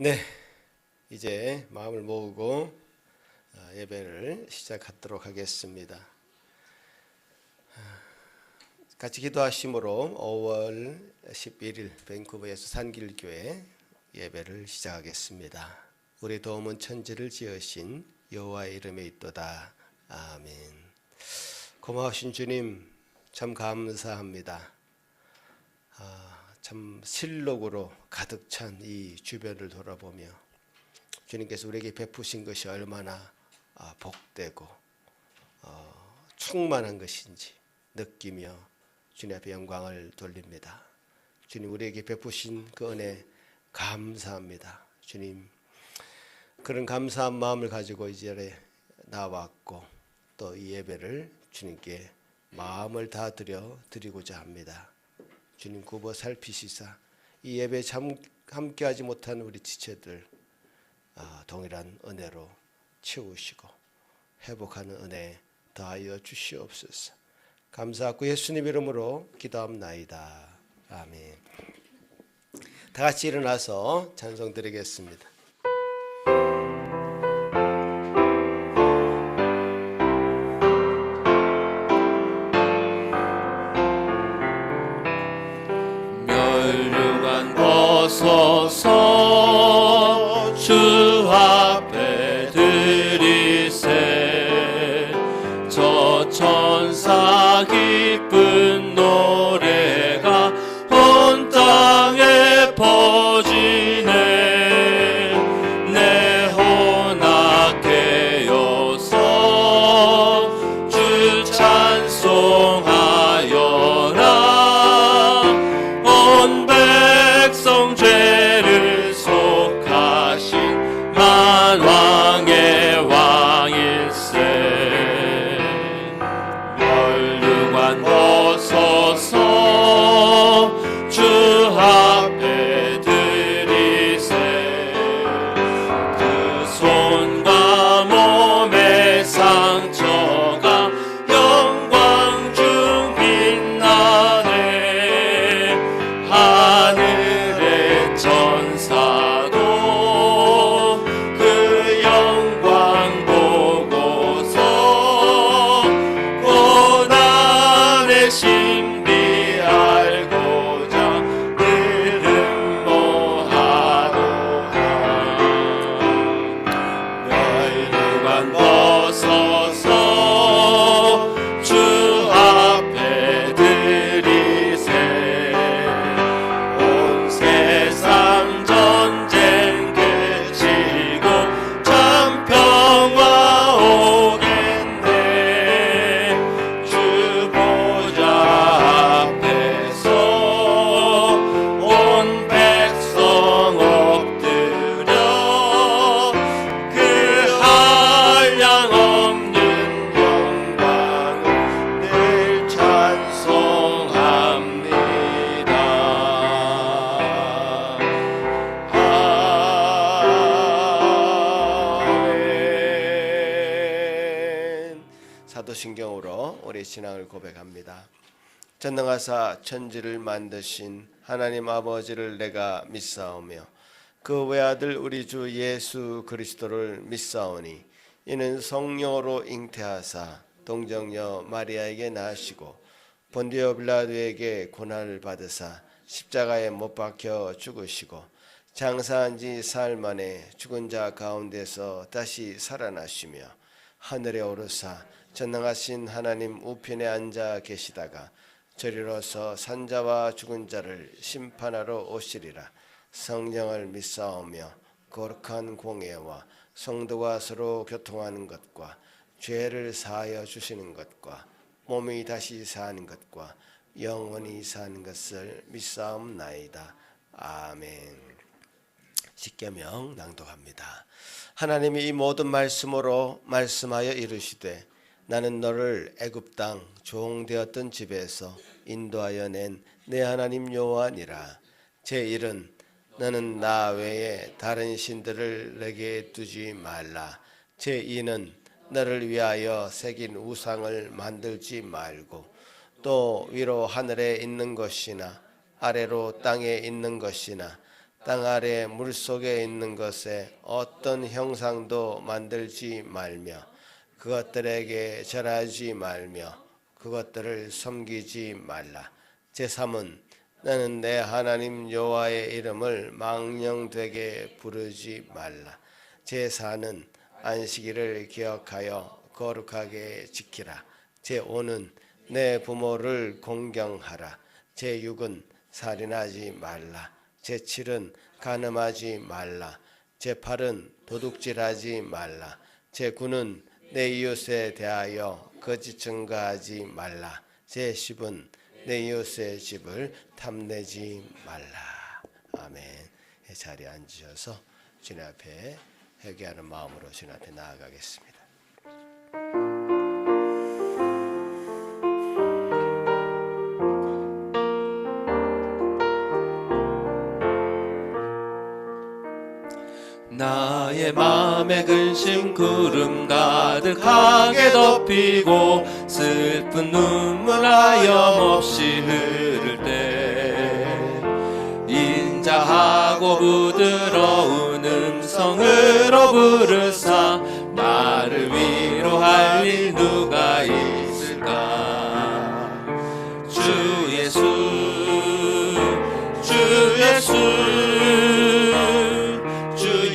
네, 이제 마음을 모으고 예배를 시작하도록 하겠습니다. 같이 기도하심으로 5월 11일 밴쿠버에서 산길교회 예배를 시작하겠습니다. 우리 도움은 천지를 지으신 여호와의 이름에 있도다. 아멘. 고마우신 주님 참 감사합니다. 참 실록으로 가득 찬 이 주변을 돌아보며 주님께서 우리에게 베푸신 것이 얼마나 복되고 충만한 것인지 느끼며 주님 앞에 영광을 돌립니다. 주님 우리에게 베푸신 그 은혜 감사합니다. 주님 그런 감사한 마음을 가지고 이 자리에 나왔고 또 이 예배를 주님께 마음을 다 드리고자 합니다. 주님 굽어 살피시사 이 예배에 함께하지 못한 우리 지체들 동일한 은혜로 채우시고 회복하는 은혜 더하여 주시옵소서. 감사하고 예수님 이름으로 기도합나이다. 아멘. 다 같이 일어나서 찬송 드리겠습니다. 서서 주 앞에 드리세 저 천사 기쁜 노래가 온 땅에 퍼지네 내 혼합되어서 주 찬송하여라 온 백성 죄를 속하신 만왕의 왕일세 멸류관 벗어서 주 앞에 드리세 그 손과 몸의 상처가 영광 중 빛나네 하늘의 천사도 그 영광 보고서 고난의 신비 알고자 늘 모하도다 멸류관 벗어서 주 앞에 드리세 온 세상 전쟁 그치고 참 평화 오겠네 주 보좌 앞에서 온 백성 엎드려 그 한량 없는 영광을 늘 찬송합니다. 아멘. 사도신경으로 우리 신앙을 고백합니다. 전능하사 천지를 만드신 하나님 아버지를 내가 믿사오며 그 외아들 우리 주 예수 그리스도를 믿사오니 이는 성령으로 잉태하사 동정녀 마리아에게 나시고 본디오 빌라도에게 고난을 받으사 십자가에 못 박혀 죽으시고 장사한 지 사흘 만에 죽은 자 가운데서 다시 살아나시며 하늘에 오르사 전능하신 하나님 우편에 앉아 계시다가 저리로서 산자와 죽은 자를 심판하러 오시리라. 성령을 믿사오며 거룩한 공예와 성도가 서로 교통하는 것과 죄를 사하여 주시는 것과 몸이 다시 사는 것과 영원히 사는 것을 믿사옵나이다. 아멘. 십계명 낭독합니다. 하나님이 이 모든 말씀으로 말씀하여 이르시되 나는 너를 애굽 땅 종되었던 집에서 인도하여 낸 내 하나님 여호와니라. 제1은 너는 나 외에 다른 신들을 내게 두지 말라. 제2는 너를 위하여 새긴 우상을 만들지 말고 또 위로 하늘에 있는 것이나 아래로 땅에 있는 것이나 땅 아래 물속에 있는 것에 어떤 형상도 만들지 말며 그것들에게 절하지 말며 그것들을 섬기지 말라. 제3은 나는 내 하나님 여호와의 이름을 망령되게 부르지 말라. 제4는 안식일을 기억하여 거룩하게 지키라. 제5는 내 부모를 공경하라. 제6은 살인하지 말라. 제7은 간음하지 말라. 제8은 도둑질하지 말라. 제9는 내 이웃에 대하여 거짓 증거하지 말라. 제10은 내 이웃의 집을 탐내지 말라. 아멘. 자리에 앉으셔서 주님 앞에 회개하는 마음으로 주님 앞에 나아가겠습니다. 나의 맘에 근심 구름 가득하게 덮이고 슬픈 눈물 하염없이 흐를 때 인자하고 부드러운 음성으로 부르사 나를 위로할 일 누가 있을까. 주 예수 주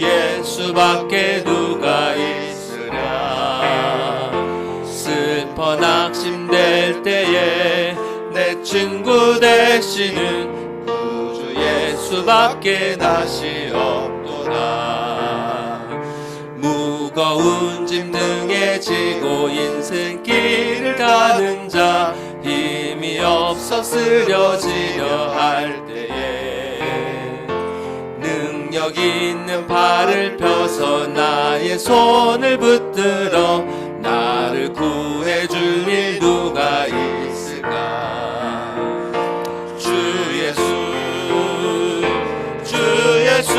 예수 밖에 누가 있으랴. 슬퍼 낙심될 때에 내 친구 되시는 구주 예수밖에 다시 없도다. 무거운 짐 등에 지고 인생길을 가는 자 힘이 없어 쓰러지려 할 때에 능력 있는 발을 펴서 나의 손을 붙들어 나를 구해줄 일 누가 있을까. 주 예수 주 예수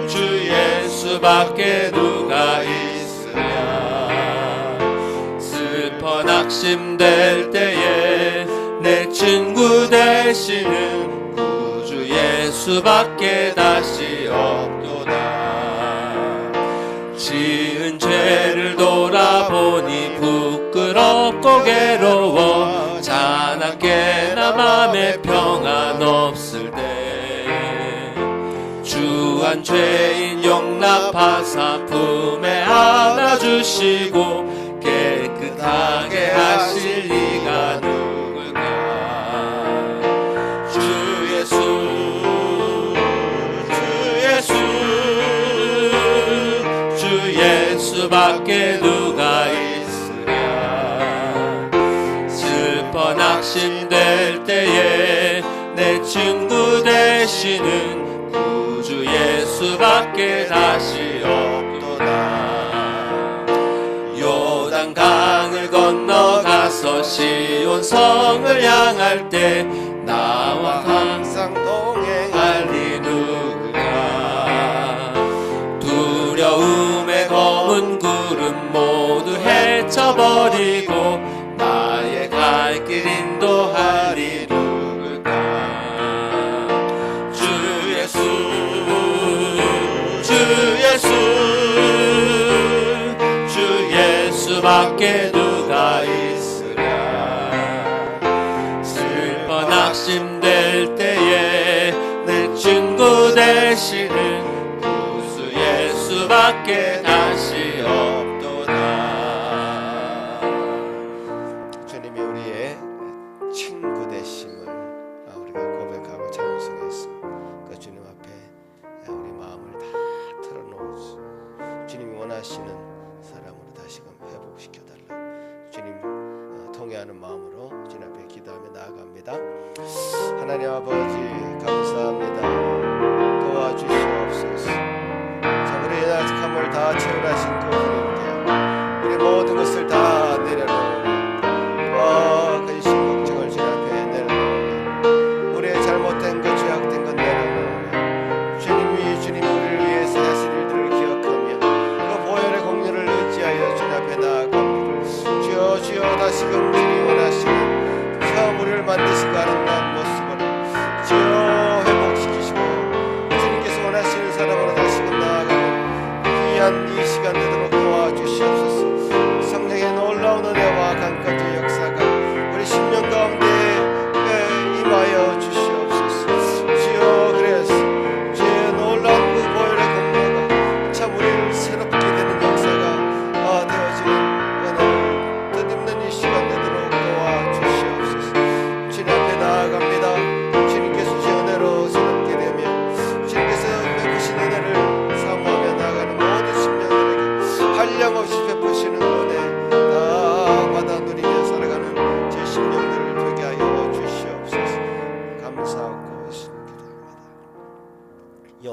주 예수밖에 누가 있으랴. 슬퍼 낙심될 때에 내 친구 되시는 예수밖에 다시 없도다. 지은 죄를 돌아보니 부끄럽고 괴로워 자나깨나 맘에 평안 없을 때 주한 죄인 용납하사 품에 안아주시고 깨끗하게 하실 이가 누굴까. 주 예수 예수밖에 누가 있으랴. 슬퍼 낙심될 때에 내 친구 되시는 구주 예수밖에 다시 없도다. 요단강을 건너가서 시온성을 향할 때 나와 항상 동행할 이 누구가. 두려움의 검은 구름 모두 헤쳐버리고 나의 갈 길 인도하리 누굴까. 주 예수 주 예수 주 예수밖에 누가 있으랴. 슬퍼 낙심될 때에 내 친구 되시는 밖에 다시 없도다. 주님이 우리의 친구 되심을 우리가 고백하고 찬송했습니다. 그 주님 앞에 우리 마음을 다 털어놓으시. 주님이 원하시는 사람으로 다시금 회복시켜달라. 주님 통회하는 마음으로 주님 앞에 기도하며 나아갑니다. 하나님 아버지 감사합니다. 도와주시옵소서. 우리의 약함을 다 채울하신 그 주님께 우리 모든 것을 다 내려놓으며 근심 걱정을 주님 앞에 내려놓으며 우리의 잘못된 것 죄악된 것 내려놓으며 주님이 우리를 위해서 하신 일들을 기억하며 그 보혈의 공로를 의지하여 주님 앞에 나아갑니다. 주여 다시금 주님 원하시는 처음 우리를 만드신 그 아름다운 모습을 주여 회복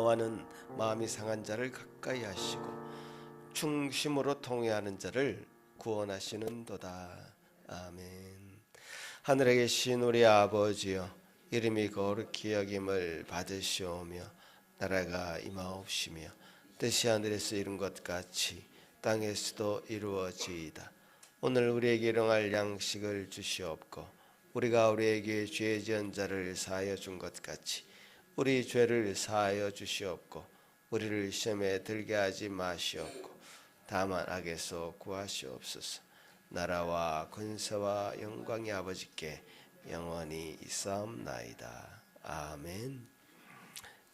너와는 마음이 상한 자를 가까이 하시고 충심으로 통회하는 자를 구원하시는도다. 아멘. 하늘에 계신 우리 아버지여, 이름이 거룩히 여김을 받으시오며 나라가 임하옵시며 뜻이 하늘에서 이룬 것 같이 땅에서도 이루어지이다. 오늘 우리에게 일용할 양식을 주시옵고 우리가 우리에게 죄 지은 자를 사하여 준 것 같이 우리 죄를 사하여 주시옵고 우리를 시험에 들게 하지 마시옵고 다만 악에서 구하시옵소서. 나라와 권세와 영광이 아버지께 영원히 있사옵나이다. 아멘.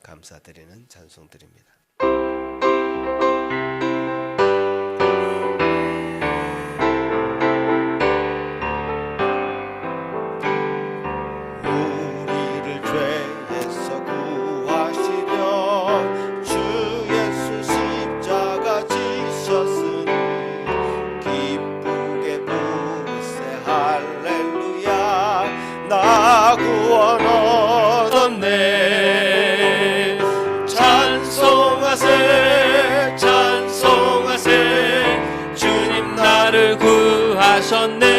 감사드리는 찬송드립니다. 우리를 죄에서 구하시려 주 예수 십자가 지셨으니 기쁘게 부르세 할렐루야. 나 구원 얻었네. 찬송하세 찬송하세 주님 나를 구하셨네.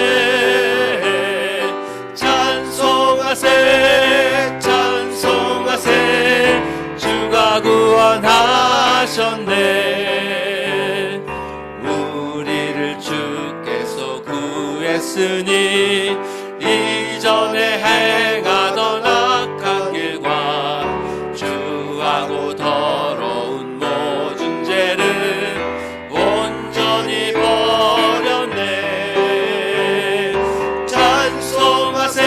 찬송하세 찬송하세 주가 구원하셨네. 우리를 주께서 구했으니 이전에 행하던 악한 길과 주하고 더러운 모든 죄를 온전히 버렸네. 찬송하세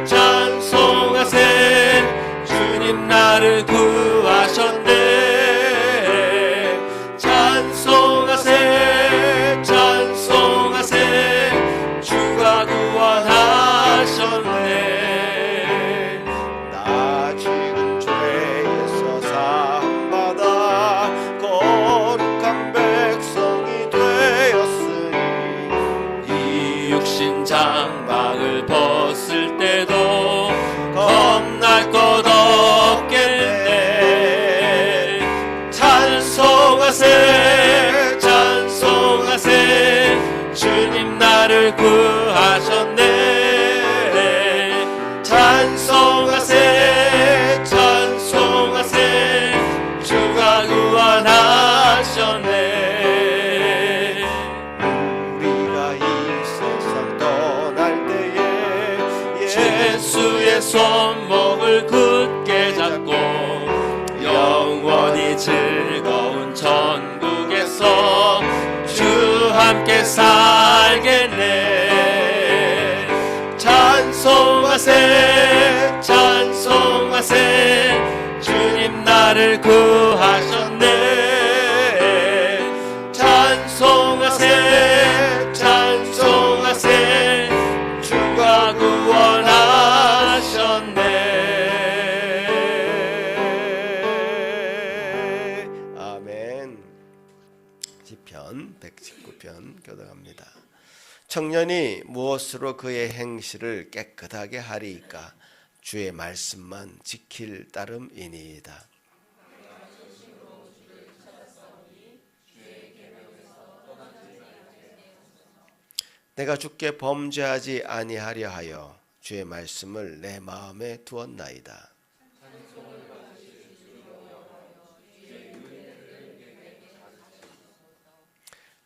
찬송하세 주님 나를 구하셨네. 찬송하세 찬송하세 주가 구원하셨네. 나 지금 죄에서 사함받아 거룩한 백성이 되었으니 이 육신 장막을 벗을 때도 겁날 것 없겠네. 찬송하세 찬송하세 주님 나를 구하셨네. 찬송하세 찬송하세 주가 구원하셨네. 우리가 이 세상 떠날 때에 예수의 손목을 굳게 잡고 영원히 즐거운 천국에서 주 함께 살겠네. 찬송하세 찬송하세 주님 나를 구하셨네. 찬송하세 찬송하세 주가 구원하셨네. 아멘. 시편 119편 교독합니다. 청년이 무엇으로 그의 행실을 깨끗하게 하리이까? 주의 말씀만 지킬 따름이니이다. 내가 주께 범죄하지 아니하려 하여 주의 말씀을 내 마음에 두었나이다.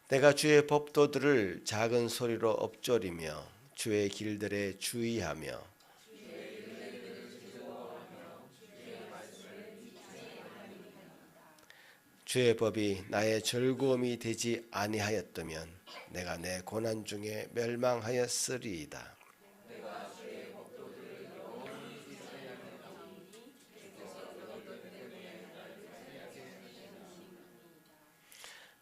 내가 주의 법도들을 작은 소리로 엎조리며 주의 길들에 주의하며 주의 법이 나의 즐거움이 되지 아니하였다면 내가 내 고난 중에 멸망하였으리이다.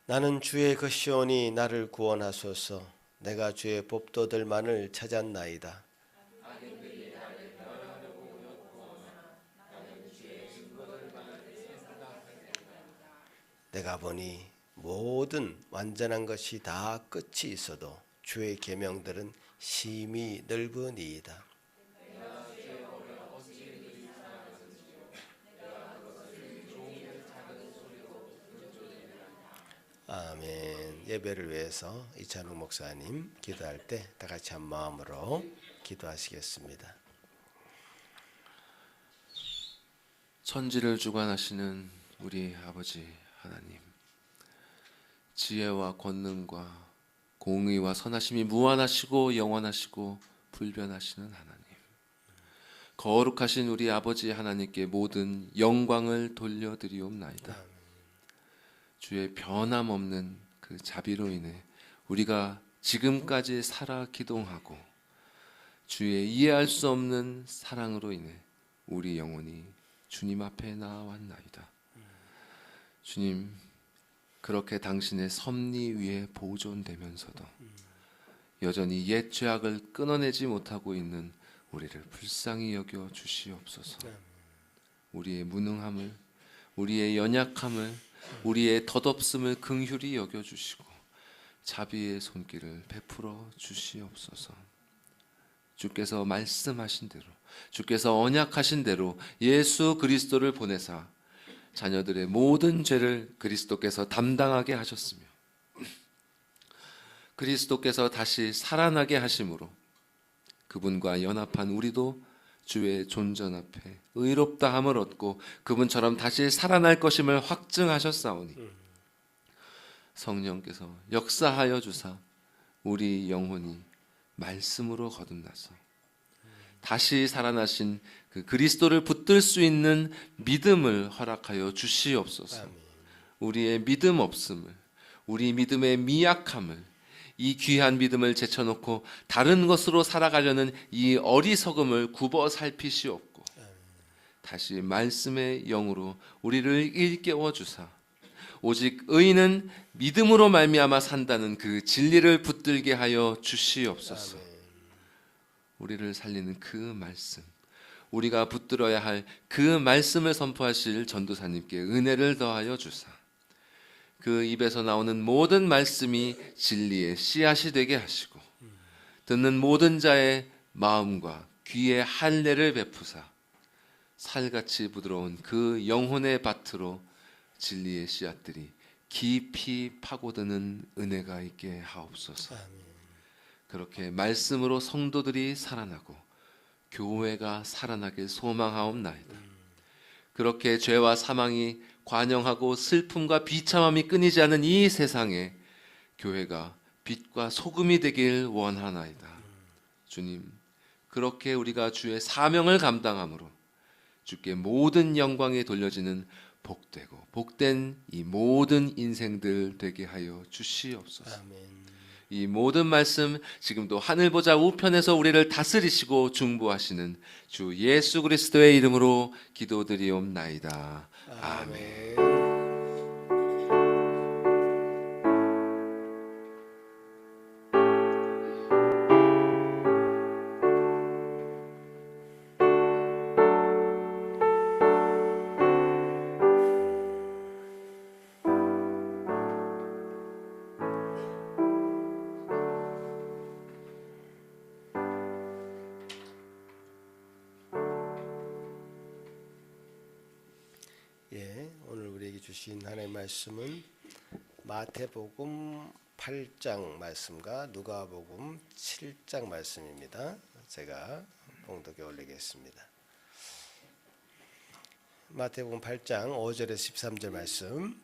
나는 주의 것이오니 나를 구원하소서. 내가 주의 법도들만을 찾았나이다. 내가 보니 모든 완전한 것이 다 끝이 있어도 주의 계명들은 심히 넓으니이다. 아멘. 예배를 위해서 이찬욱 목사님 기도할 때 다 같이 한 마음으로 기도하시겠습니다. 천지를 주관하시는 우리 아버지 하나님, 지혜와 권능과 공의와 선하심이 무한하시고 영원하시고 불변하시는 하나님, 거룩하신 우리 아버지 하나님께 모든 영광을 돌려드리옵나이다. 주의 변함없는 그 자비로 인해 우리가 지금까지 살아 기동하고, 주의 이해할 수 없는 사랑으로 인해 우리 영혼이 주님 앞에 나아왔나이다. 주님, 그렇게 당신의 섭리 위에 보존되면서도 여전히 옛 죄악을 끊어내지 못하고 있는 우리를 불쌍히 여겨 주시옵소서. 우리의 무능함을, 우리의 연약함을, 우리의 덧없음을 긍휼히 여겨 주시고 자비의 손길을 베풀어 주시옵소서. 주께서 말씀하신 대로, 주께서 언약하신 대로 예수 그리스도를 보내사 자녀들의 모든 죄를 그리스도께서 담당하게 하셨으며, 그리스도께서 다시 살아나게 하심으로 그분과 연합한 우리도 주의 존전 앞에 의롭다함을 얻고 그분처럼 다시 살아날 것임을 확증하셨사오니, 성령께서 역사하여 주사 우리 영혼이 말씀으로 거듭나서 다시 살아나신 그 그리스도를 붙들 수 있는 믿음을 허락하여 주시옵소서. 우리의 믿음 없음을, 우리 믿음의 미약함을, 이 귀한 믿음을 제쳐놓고 다른 것으로 살아가려는 이 어리석음을 굽어 살피시옵고, 다시 말씀의 영으로 우리를 일깨워 주사 오직 의인은 믿음으로 말미암아 산다는 그 진리를 붙들게 하여 주시옵소서. 우리를 살리는 그 말씀, 우리가 붙들어야 할 그 말씀을 선포하실 전도사님께 은혜를 더하여 주사 그 입에서 나오는 모든 말씀이 진리의 씨앗이 되게 하시고, 듣는 모든 자의 마음과 귀에 할례를 베푸사 살같이 부드러운 그 영혼의 밭으로 진리의 씨앗들이 깊이 파고드는 은혜가 있게 하옵소서. 그렇게 말씀으로 성도들이 살아나고 교회가 살아나길 소망하옵나이다. 그렇게 죄와 사망이 관영하고 슬픔과 비참함이 끊이지 않은 이 세상에 교회가 빛과 소금이 되길 원하나이다. 주님, 그렇게 우리가 주의 사명을 감당함으로 주께 모든 영광이 돌려지는 복되고 복된 이 모든 인생들 되게 하여 주시옵소서. 이 모든 말씀 지금도 하늘 보좌 우편에서 우리를 다스리시고 중보하시는 주 예수 그리스도의 이름으로 기도드리옵나이다. 아멘. 오늘 우리에게 주신 하나님의 말씀은 마태복음 8장 말씀과 누가복음 7장 말씀입니다. 제가 봉독에 올리겠습니다. 마태복음 8장 5절에서 13절 말씀.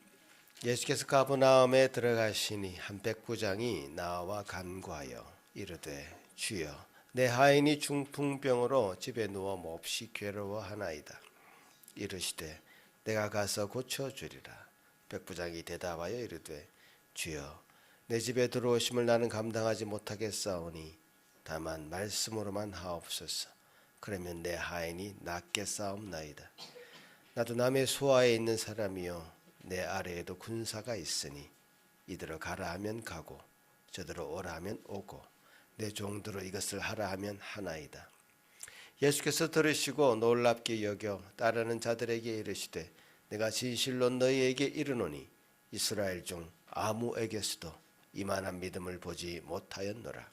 예수께서 가버나움에 들어가시니 한 백부장이 나와 간구하여 이르되, 주여, 내 하인이 중풍병으로 집에 누워 몹시 괴로워하나이다. 이르시되, 내가 가서 고쳐주리라. 백부장이 대답하여 이르되, 주여, 내 집에 들어오심을 나는 감당하지 못하겠사오니 다만 말씀으로만 하옵소서. 그러면 내 하인이 낫겠사옵나이다. 나도 남의 수하에 있는 사람이요 내 아래에도 군사가 있으니 이들을 가라 하면 가고 저들을 오라 하면 오고 내 종들로 이것을 하라 하면 하나이다. 예수께서 들으시고 놀랍게 여겨 따르는 자들에게 이르시되, 내가 진실로 너희에게 이르노니 이스라엘 중 아무에게서도 이만한 믿음을 보지 못하였노라.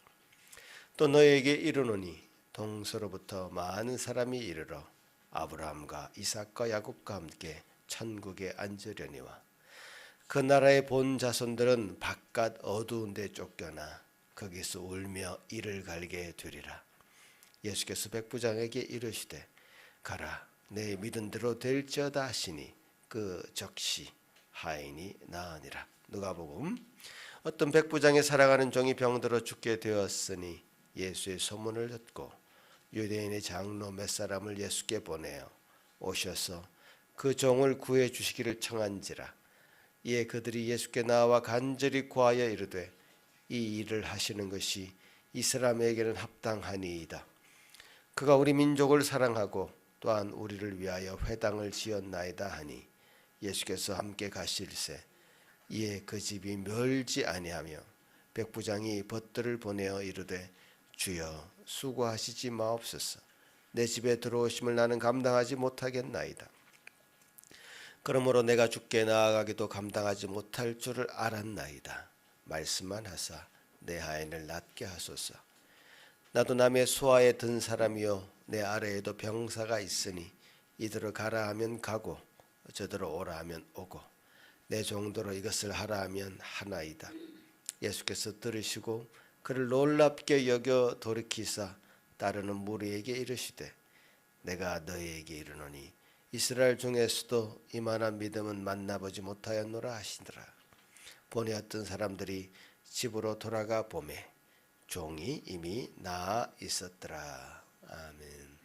또 너희에게 이르노니 동서로부터 많은 사람이 이르러 아브라함과 이삭과 야곱과 함께 천국에 앉으려니와 그 나라의 본 자손들은 바깥 어두운 데 쫓겨나 거기서 울며 이를 갈게 되리라. 예수께서 백부장에게 이르시되 가라 내 믿은 대로 될지어다 하시니 그 적시 하인이 나으니라. 누가복음. 어떤 백부장의 사랑하는 종이 병들어 죽게 되었으니 예수의 소문을 듣고 유대인의 장로 몇 사람을 예수께 보내어 오셔서 그 종을 구해 주시기를 청한지라. 이에 그들이 예수께 나와 간절히 구하여 이르되 이 일을 하시는 것이 이 사람에게는 합당하니이다. 그가 우리 민족을 사랑하고 또한 우리를 위하여 회당을 지었나이다 하니 예수께서 함께 가실새 이에 그 집이 멸지 아니하며 백부장이 벗들을 보내어 이르되 주여 수고하시지 마옵소서. 내 집에 들어오심을 나는 감당하지 못하겠나이다. 그러므로 내가 주께 나아가기도 감당하지 못할 줄을 알았나이다. 말씀만 하사 내 하인을 낫게 하소서. 나도 남의 수하에 든 사람이요 내 아래에도 병사가 있으니 이들을 가라 하면 가고 저들을 오라 하면 오고 내 정도로 이것을 하라 하면 하나이다. 예수께서 들으시고 그를 놀랍게 여겨 돌이키사 따르는 무리에게 이르시되 내가 너희에게 이르노니 이스라엘 중에서도 이만한 믿음은 만나보지 못하였노라 하시더라. 보내었던 사람들이 집으로 돌아가 보매 종이 이미 나아 있었더라. 아멘.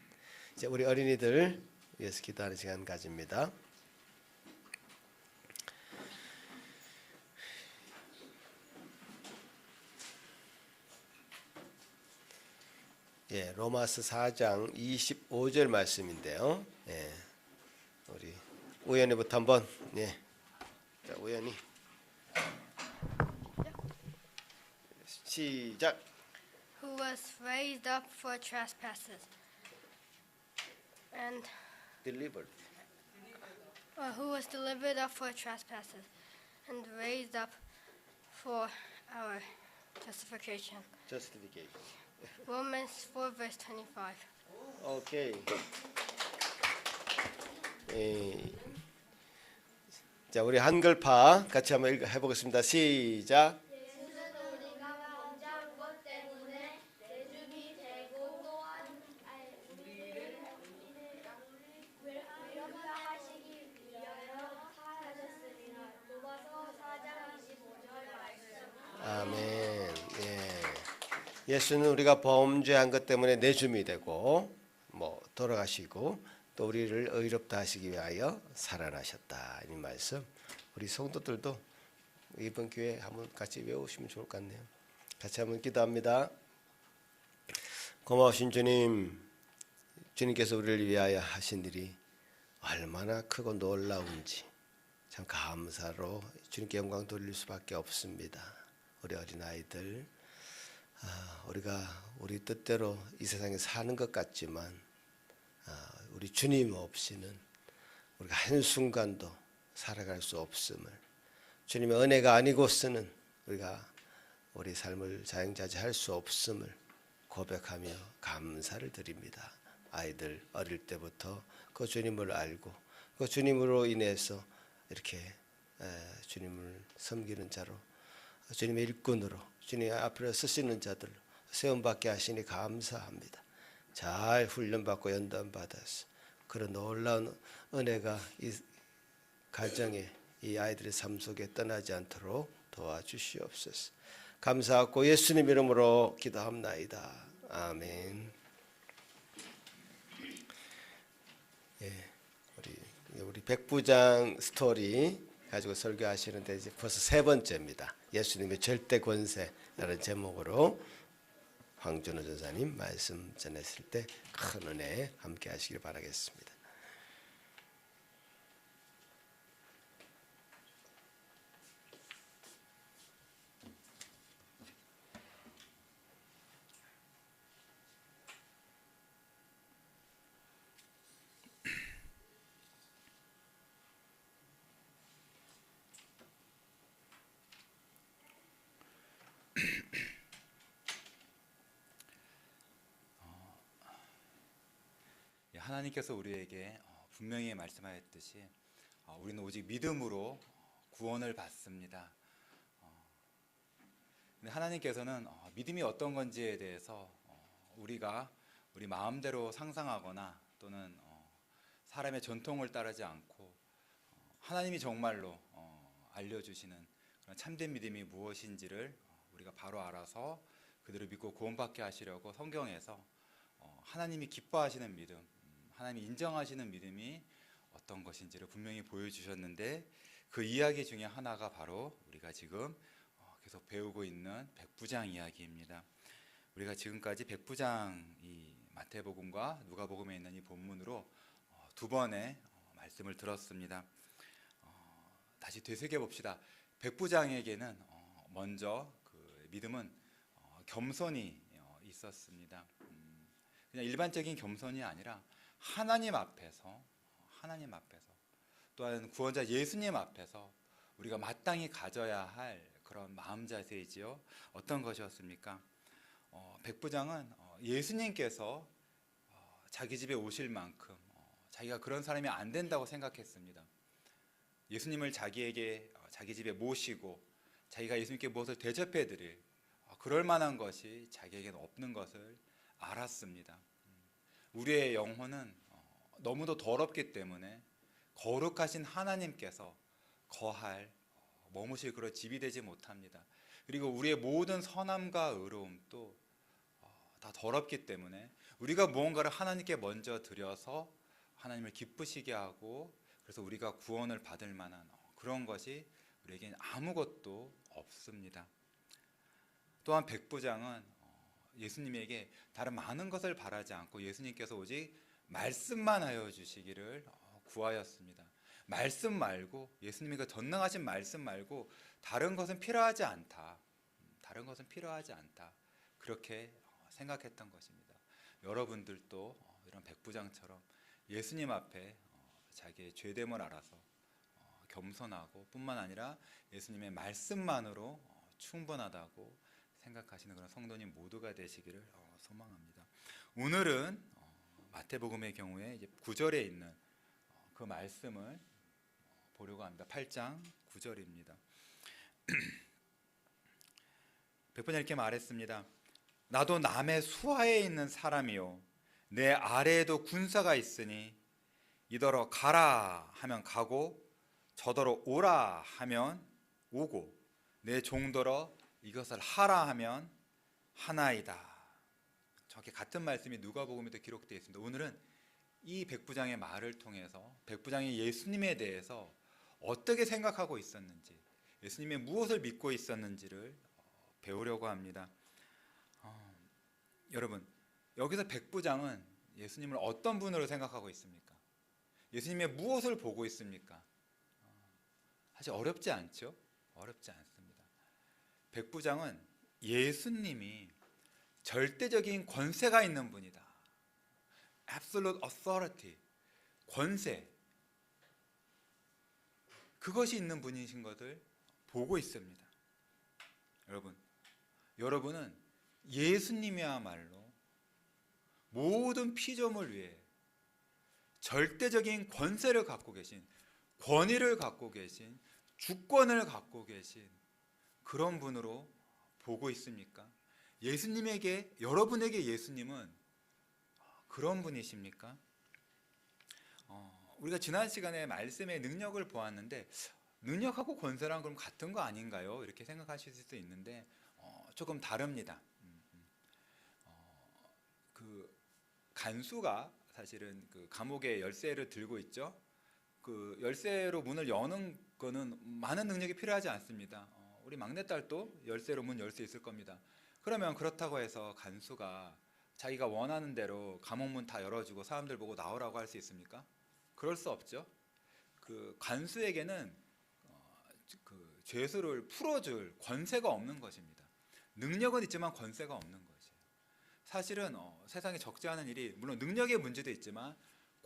이제 우리 어린이들 위해서 기도하는 시간 가집니다. 예, 로마서 4장 25절 말씀인데요. 예, 우리 우연이부터 한번 예, 자, 우연이 시작. Who was raised up for trespasses, and delivered. who was delivered up for trespasses, and raised up for our justification. justification. Romans 4 verse 25. 오케이. 예. 자, 우리 한글파 같이 한번 해보겠습니다. 시작. 아멘. 예. 예수는 우리가 범죄한 것 때문에 내줌이 되고 뭐 돌아가시고 또 우리를 의롭다 하시기 위하여 살아나셨다. 이 말씀 우리 성도들도 이번 기회에 한번 같이 외우시면 좋을 것 같네요. 같이 한번 기도합니다. 고마우신 주님, 주님께서 우리를 위하여 하신 일이 얼마나 크고 놀라운지 참 감사로 주님께 영광 돌릴 수밖에 없습니다. 우리 어린아이들 우리가 우리 뜻대로 이 세상에 사는 것 같지만 우리 주님 없이는 우리가 한순간도 살아갈 수 없음을, 주님의 은혜가 아니고서는 우리가 우리 삶을 자영자재할 수 없음을 고백하며 감사를 드립니다. 아이들 어릴 때부터 그 주님을 알고 그 주님으로 인해서 이렇게 주님을 섬기는 자로, 주님의 일꾼으로, 주님 앞으로 쓰시는 자들로 세움받게 하시니 감사합니다. 잘 훈련받고 연단받아서 그런 놀라운 은혜가 이 가정에, 이 아이들의 삶 속에 떠나지 않도록 도와주시옵소서. 감사하고 예수님 이름으로 기도합나이다. 아멘. 예, 우리 백부장 스토리 가지고 설교하시는데 이제 벌써 세 번째입니다. 예수님의 절대 권세라는 제목으로 황준호 전사님 말씀 전했을 때 큰 은혜 함께 하시길 바라겠습니다. 하나님께서 우리에게 분명히 말씀하였듯이 우리는 오직 믿음으로 구원을 받습니다. 근데 하나님께서는 믿음이 어떤 건지에 대해서 우리가 우리 마음대로 상상하거나 또는 사람의 전통을 따르지 않고 하나님이 정말로 알려주시는 그런 참된 믿음이 무엇인지를 우리가 바로 알아서 그대로 믿고 구원받게 하시려고 성경에서 하나님이 기뻐하시는 믿음, 하나님이 인정하시는 믿음이 어떤 것인지를 분명히 보여주셨는데, 그 이야기 중에 하나가 바로 우리가 지금 계속 배우고 있는 백부장 이야기입니다. 우리가 지금까지 백부장, 이 마태복음과 누가복음에 있는 이 본문으로 두 번의 말씀을 들었습니다. 다시 되새겨 봅시다. 백부장에게는 먼저 그 믿음은 겸손이 있었습니다. 그냥 일반적인 겸손이 아니라 하나님 앞에서 또한 구원자 예수님 앞에서 우리가 마땅히 가져야 할 그런 마음 자세이지요. 어떤 것이었습니까? 백부장은 예수님께서 자기 집에 오실 만큼 자기가 그런 사람이 안 된다고 생각했습니다. 예수님을 자기 집에 모시고 자기가 예수님께 무엇을 대접해 드릴 그럴 만한 것이 자기에게는 없는 것을 알았습니다. 우리의 영혼은 너무도 더럽기 때문에 거룩하신 하나님께서 머무실 그런 집이 되지 못합니다. 그리고 우리의 모든 선함과 의로움도 다 더럽기 때문에 우리가 무언가를 하나님께 먼저 드려서 하나님을 기쁘시게 하고, 그래서 우리가 구원을 받을 만한 그런 것이 우리에게는 아무것도 없습니다. 또한 백부장은 예수님에게 다른 많은 것을 바라지 않고 예수님께서 오직 말씀만 하여 주시기를 구하였습니다. 말씀 말고, 예수님의 그 전능하신 말씀 말고 다른 것은 필요하지 않다. 그렇게 생각했던 것입니다. 여러분들도 이런 백부장처럼 예수님 앞에 자기의 죄됨을 알아서 겸손하고, 뿐만 아니라 예수님의 말씀만으로 충분하다고 생각하시는 그런 성도님 모두가 되시기를 소망합니다. 오늘은 마태복음의 경우에 이제 9절에 있는 그 말씀을 보려고 합니다. 8장 9절입니다. 백부장이 이렇게 말했습니다. 나도 남의 수하에 있는 사람이요, 내 아래에도 군사가 있으니 이더러 가라 하면 가고 저더러 오라 하면 오고 내 종더러 이것을 하라 하면 하나이다. 저렇게 같은 말씀이 누가복음에도 기록되어 있습니다. 오늘은 이 백부장의 말을 통해서 백부장이 예수님에 대해서 어떻게 생각하고 있었는지, 예수님의 무엇을 믿고 있었는지를 배우려고 합니다. 여러분, 여기서 백부장은 예수님을 어떤 분으로 생각하고 있습니까? 예수님의 무엇을 보고 있습니까? 사실 어렵지 않죠? 어렵지 않습니다. 백부장은 예수님이 절대적인 권세가 있는 분이다. Absolute authority, 권세, 그것이 있는 분이신 것을 보고 있습니다. 여러분은 예수님이야말로 모든 피조물 위에 절대적인 권세를 갖고 계신, 권위를 갖고 계신, 주권을 갖고 계신 그런 분으로 보고 있습니까? 여러분에게 예수님은 그런 분이십니까? 우리가 지난 시간에 말씀의 능력을 보았는데, 능력하고 권세랑 그럼 같은 거 아닌가요? 이렇게 생각하실 수도 있는데 조금 다릅니다. 그 간수가 사실은 그 감옥의 열쇠를 들고 있죠. 그 열쇠로 문을 여는 거는 많은 능력이 필요하지 않습니다. 우리 막내딸도 열쇠로 문 열 수 있을 겁니다. 그러면 그렇다고 해서 간수가 자기가 원하는 대로 감옥 문 다 열어주고 사람들 보고 나오라고 할 수 있습니까? 그럴 수 없죠. 그 간수에게는 그 죄수를 풀어줄 권세가 없는 것입니다. 능력은 있지만 권세가 없는 것이에요. 사실은 세상에 적지 않은 일이, 물론 능력의 문제도 있지만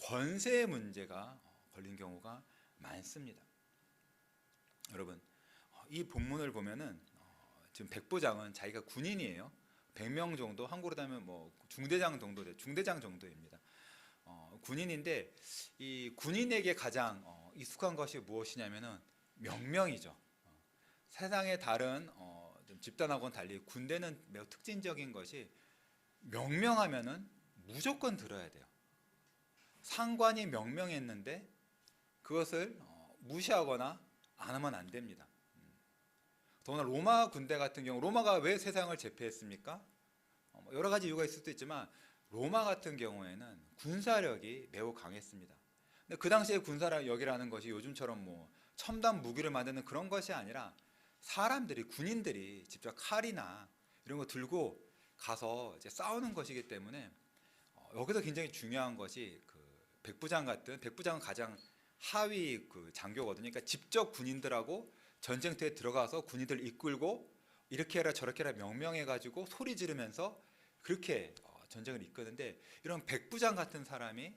권세의 문제가 걸린 경우가 많습니다. 여러분, 이 본문을 보면은 지금 백부장은 자기가 군인이에요. 100명 정도, 한국으로 따면 뭐 중대장 정도입니다. 군인인데 이 군인에게 가장 익숙한 것이 무엇이냐면은 명령이죠. 세상의 다른 좀 집단하고는 달리 군대는 매우 특징적인 것이 명령하면은 무조건 들어야 돼요. 상관이 명령했는데 그것을 무시하거나 안 하면 안 됩니다. 더구나 로마 군대 같은 경우, 로마가 왜 세상을 제패했습니까? 여러 가지 이유가 있을 수도 있지만 로마 같은 경우에는 군사력이 매우 강했습니다. 근데 그 당시에 군사력이라는 것이 요즘처럼 뭐 첨단 무기를 만드는 그런 것이 아니라 사람들이, 군인들이 직접 칼이나 이런 거 들고 가서 이제 싸우는 것이기 때문에 여기서 굉장히 중요한 것이 그 백부장은 가장 하위 그 장교거든요. 그러니까 직접 군인들하고 전쟁터에 들어가서 군인들 이끌고 이렇게 해라 저렇게 해라 명령해가지고 소리 지르면서 그렇게 전쟁을 이끄는데, 이런 백부장 같은 사람이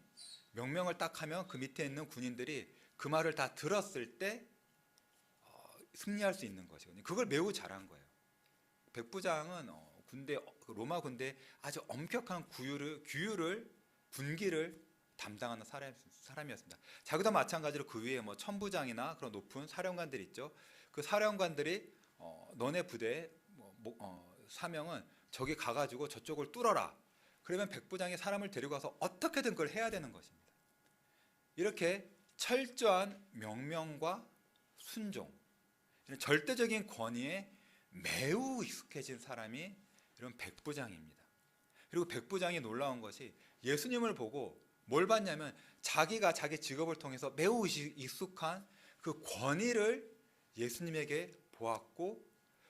명령을 딱 하면 그 밑에 있는 군인들이 그 말을 다 들었을 때 승리할 수 있는 것이거든요. 그걸 매우 잘한 거예요. 백부장은 로마 군대 아주 엄격한 규율을 분기를 담당하는 사람이었습니다. 자기도 마찬가지로 그 위에 뭐 천부장이나 그런 높은 사령관들이 있죠. 그 사령관들이 너네 부대의 사명은 저기 가가지고 저쪽을 뚫어라. 그러면 백부장이 사람을 데리고 가서 어떻게든 그걸 해야 되는 것입니다. 이렇게 철저한 명령과 순종, 이런 절대적인 권위에 매우 익숙해진 사람이 이런 백부장입니다. 그리고 백부장이 놀라운 것이 예수님을 보고 뭘 봤냐면 자기가 자기 직업을 통해서 매우 익숙한 그 권위를 예수님에게 보았고,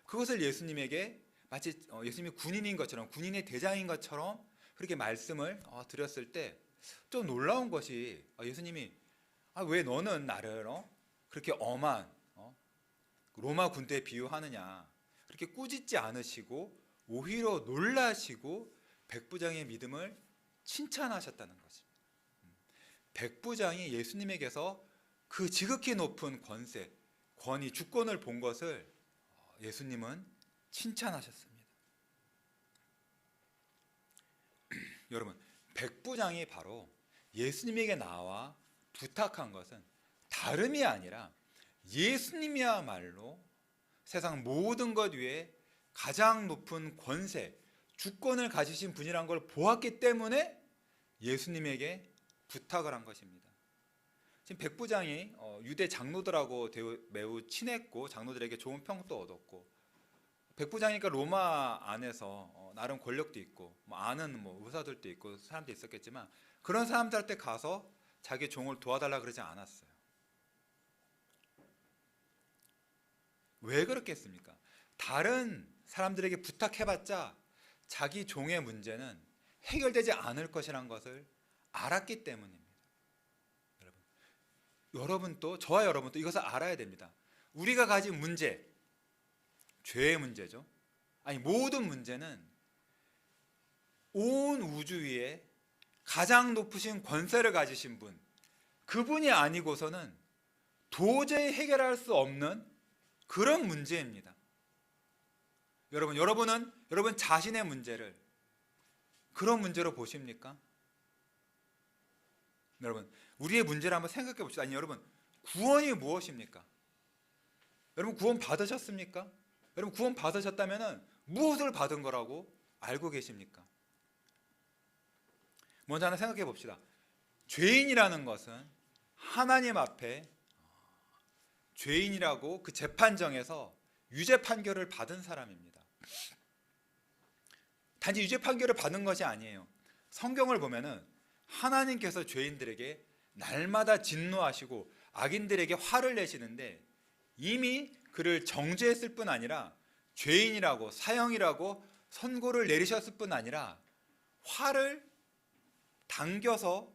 그것을 예수님에게 마치 예수님이 군인인 것처럼, 군인의 대장인 것처럼 그렇게 말씀을 드렸을 때 좀 놀라운 것이 예수님이 왜 너는 나를 그렇게 엄한 로마 군대에 비유하느냐, 그렇게 꾸짖지 않으시고 오히려 놀라시고 백부장의 믿음을 칭찬하셨다는 것입니다. 백부장이 예수님에게서 그 지극히 높은 권세, 권위, 주권을 본 것을 예수님은 칭찬하셨습니다. 여러분, 백부장이 바로 예수님에게 나와 부탁한 것은 다름이 아니라 예수님이야말로 세상 모든 것 위에 가장 높은 권세, 주권을 가지신 분이란 걸 보았기 때문에 예수님에게 부탁을 한 것입니다. 지금 백부장이 유대 장로들하고 매우 친했고 장로들에게 좋은 평도 얻었고, 백부장이니까 로마 안에서 나름 권력도 있고 아는 의사들도 있고 사람도 있었겠지만 그런 사람들한테 가서 자기 종을 도와달라 그러지 않았어요. 왜 그렇겠습니까? 다른 사람들에게 부탁해봤자 자기 종의 문제는 해결되지 않을 것이란 것을 알았기 때문입니다. 여러분도, 저와 여러분도 이것을 알아야 됩니다. 우리가 가진 문제, 죄의 문제죠. 아니, 모든 문제는 온 우주 위에 가장 높으신 권세를 가지신 분, 그분이 아니고서는 도저히 해결할 수 없는 그런 문제입니다. 여러분은 여러분 자신의 문제를 그런 문제로 보십니까? 여러분, 우리의 문제를 한번 생각해 봅시다. 아니, 여러분, 구원이 무엇입니까? 여러분, 구원 받으셨습니까? 여러분, 구원 받으셨다면 무엇을 받은 거라고 알고 계십니까? 먼저 하나 생각해 봅시다. 죄인이라는 것은 하나님 앞에 죄인이라고 그 재판정에서 유죄 판결을 받은 사람입니다. 단지 유죄 판결을 받은 것이 아니에요. 성경을 보면은 하나님께서 죄인들에게 날마다 진노하시고 악인들에게 화를 내시는데 이미 그를 정죄했을 뿐 아니라 죄인이라고 사형이라고 선고를 내리셨을 뿐 아니라 화를 당겨서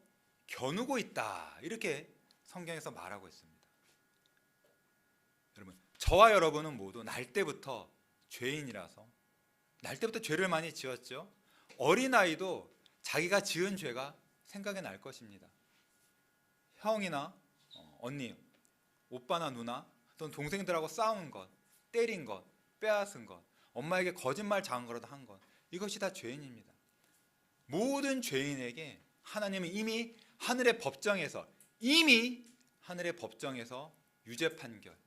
겨누고 있다, 이렇게 성경에서 말하고 있습니다. 여러분, 저와 여러분은 모두 날 때부터 죄인이라서, 날 때부터 죄를 많이 지었죠. 어린아이도 자기가 지은 죄가 생각이 날 것입니다. 형이나 언니, 오빠나 누나 또는 동생들하고 싸운 것, 때린 것, 빼앗은 것, 엄마에게 거짓말 장거라도 한 것, 이것이 다 죄인입니다. 모든 죄인에게 하나님은 이미 하늘의 법정에서 유죄 판결,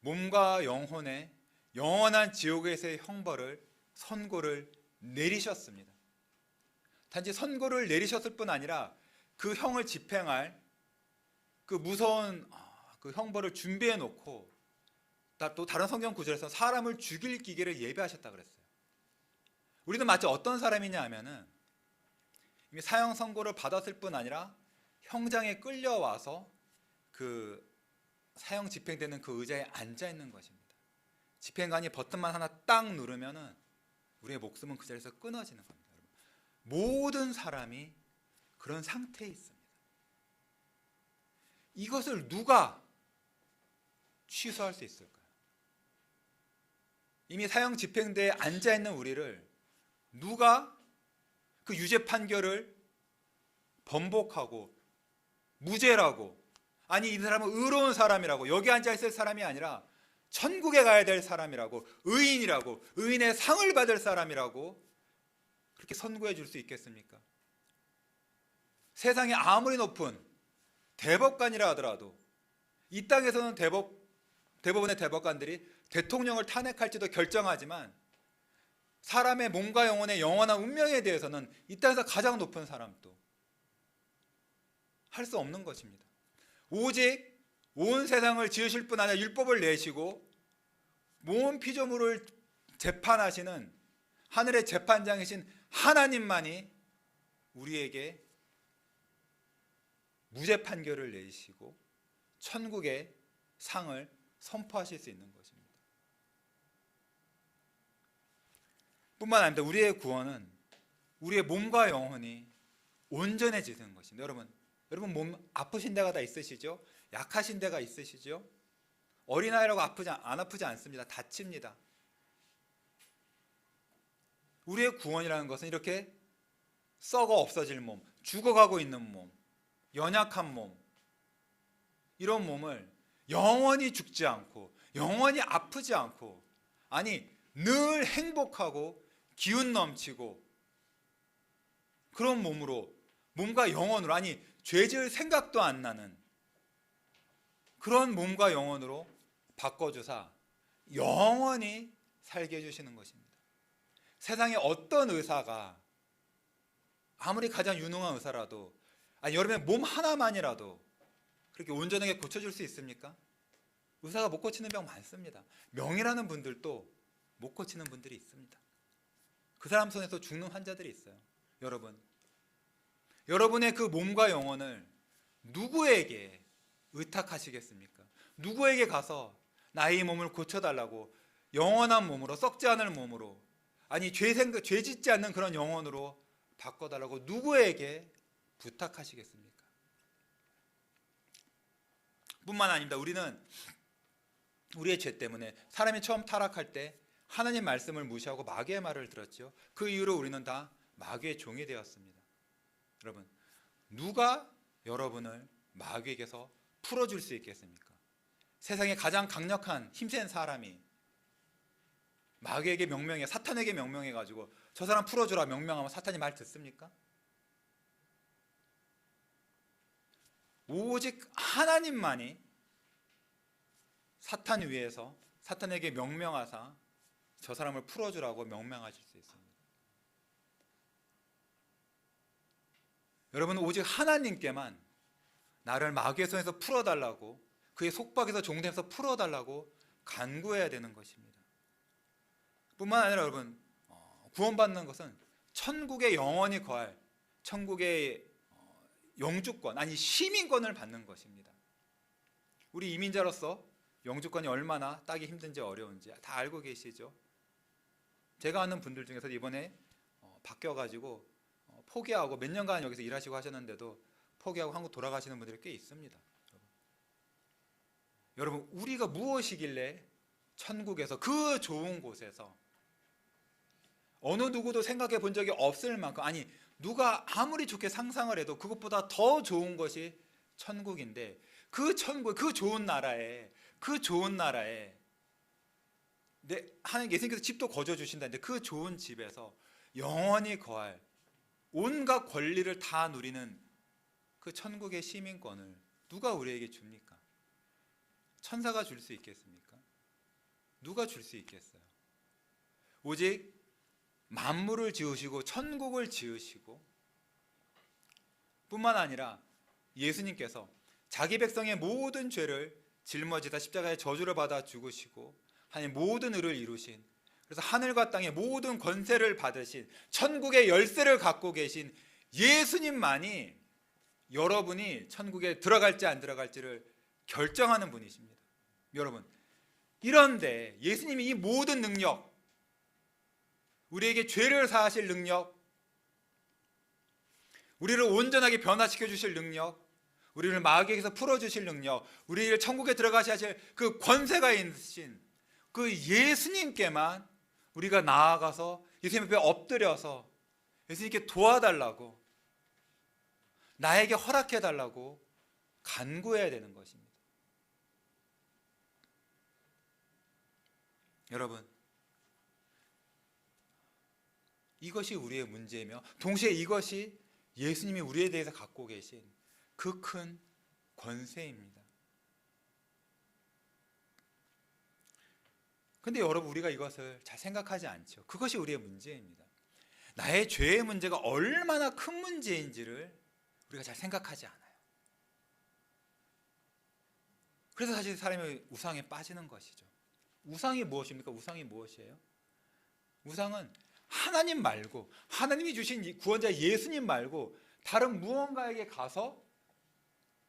몸과 영혼의 영원한 지옥에서의 형벌을 선고를 내리셨습니다. 단지 선고를 내리셨을 뿐 아니라 그 형을 집행할 그 무서운 그 형벌을 준비해 놓고 또 다른 성경 구절에서 사람을 죽일 기계를 예비하셨다 그랬어요. 우리는 마치 어떤 사람이냐 하면은 이미 사형 선고를 받았을 뿐 아니라 형장에 끌려와서 그 사형 집행되는 그 의자에 앉아 있는 것입니다. 집행관이 버튼만 하나 딱 누르면은 우리의 목숨은 그 자리에서 끊어지는 겁니다. 모든 사람이 그런 상태에 있습니다. 이것을 누가 취소할 수 있을까요? 이미 사형 집행대에 앉아 있는 우리를 누가 그 유죄 판결을 번복하고 무죄라고, 아니 이 사람은 의로운 사람이라고, 여기 앉아 있을 사람이 아니라 천국에 가야 될 사람이라고, 의인이라고, 의인의 상을 받을 사람이라고 그렇게 선고해 줄 수 있겠습니까? 세상에 아무리 높은 대법관이라 하더라도 이 땅에서는 대법원의 대법관들이 대통령을 탄핵할지도 결정하지만 사람의 몸과 영혼의 영원한 운명에 대해서는 이 땅에서 가장 높은 사람도 할 수 없는 것입니다. 오직 온 세상을 지으실 뿐 아니라 율법을 내시고 모든 피조물을 재판하시는 하늘의 재판장이신 하나님만이 우리에게 무죄 판결을 내리시고 천국의 상을 선포하실 수 있는 것입니다. 뿐만 아니라 우리의 구원은 우리의 몸과 영혼이 온전해지는 것입니다. 여러분 몸 아프신 데가 다 있으시죠? 약하신 데가 있으시죠? 어린아이라고 안 아프지 않습니다. 다칩니다. 우리의 구원이라는 것은 이렇게 썩어 없어질 몸, 죽어가고 있는 몸, 연약한 몸, 이런 몸을 영원히 죽지 않고 영원히 아프지 않고, 아니 늘 행복하고 기운 넘치고 그런 몸으로, 몸과 영혼으로, 아니 죄 지을 생각도 안 나는 그런 몸과 영혼으로 바꿔주사 영원히 살게 해주시는 것입니다. 세상에 어떤 의사가 아무리 가장 유능한 의사라도, 아니 여러분의 몸 하나만이라도 그렇게 온전하게 고쳐줄 수 있습니까? 의사가 못 고치는 병 많습니다. 명이라는 분들도 못 고치는 분들이 있습니다. 그 사람 손에서 죽는 환자들이 있어요. 여러분의 그 몸과 영혼을 누구에게 의탁하시겠습니까? 누구에게 가서 나의 몸을 고쳐달라고, 영원한 몸으로, 썩지 않을 몸으로, 아니 죄 짓지 않는 그런 영혼으로 바꿔달라고 누구에게 부탁하시겠습니까? 뿐만 아닙니다. 우리는 우리의 죄 때문에 사람이 처음 타락할 때 하나님 말씀을 무시하고 마귀의 말을 들었죠. 그 이후로 우리는 다 마귀의 종이 되었습니다. 여러분, 누가 여러분을 마귀에게서 풀어줄 수 있겠습니까? 세상에 가장 강력한 힘센 사람이 마귀에게 명명해, 사탄에게 명명해 가지고 저 사람 풀어주라 명명하면 사탄이 말 듣습니까? 오직 하나님만이 사탄 위에서 사탄에게 명명하사 저 사람을 풀어주라고 명명하실 수 있습니다. 여러분은 오직 하나님께만 나를 마귀의 손에서 풀어달라고, 그의 속박에서 종되면서 풀어달라고 간구해야 되는 것입니다. 뿐만 아니라 여러분, 구원받는 것은 천국에 영원히 거할 천국의 영주권, 아니 시민권을 받는 것입니다. 우리 이민자로서 영주권이 얼마나 따기 힘든지 어려운지 다 알고 계시죠? 제가 아는 분들 중에서 이번에 바뀌어가지고 포기하고 몇 년간 여기서 일하시고 하셨는데도 포기하고 한국 돌아가시는 분들이 꽤 있습니다. 여러분, 우리가 무엇이길래 천국에서, 그 좋은 곳에서, 어느 누구도 생각해 본 적이 없을 만큼, 아니 누가 아무리 좋게 상상을 해도 그것보다 더 좋은 것이 천국인데, 그 천국, 그 좋은 나라에 하나님 예수님께서 집도 거저 주신다는데 그 좋은 집에서 영원히 거할 온갖 권리를 다 누리는 그 천국의 시민권을 누가 우리에게 줍니까? 천사가 줄 수 있겠습니까? 누가 줄 수 있겠어요? 오직 만물을 지으시고 천국을 지으시고 뿐만 아니라 예수님께서 자기 백성의 모든 죄를 짊어지다 십자가의 저주를 받아 죽으시고 하나님 모든 의를 이루신, 그래서 하늘과 땅의 모든 권세를 받으신, 천국의 열쇠를 갖고 계신 예수님만이 여러분이 천국에 들어갈지 안 들어갈지를 결정하는 분이십니다. 여러분, 이런데 예수님이 이 모든 능력, 우리에게 죄를 사하실 능력, 우리를 온전하게 변화시켜 주실 능력, 우리를 마귀에게서 풀어주실 능력, 우리를 천국에 들어가셔야 하실 그 권세가 있으신 그 예수님께만 우리가 나아가서 예수님 앞에 엎드려서 예수님께 도와달라고, 나에게 허락해달라고 간구해야 되는 것입니다. 여러분, 이것이 우리의 문제이며 동시에 이것이 예수님이 우리에 대해서 갖고 계신 그 큰 권세입니다. 근데 여러분, 우리가 이것을 잘 생각하지 않죠. 그것이 우리의 문제입니다. 나의 죄의 문제가 얼마나 큰 문제인지를 우리가 잘 생각하지 않아요. 그래서 사실 사람이 우상에 빠지는 것이죠. 우상이 무엇입니까? 우상이 무엇이에요? 우상은 하나님 말고, 하나님이 주신 구원자 예수님 말고 다른 무언가에게 가서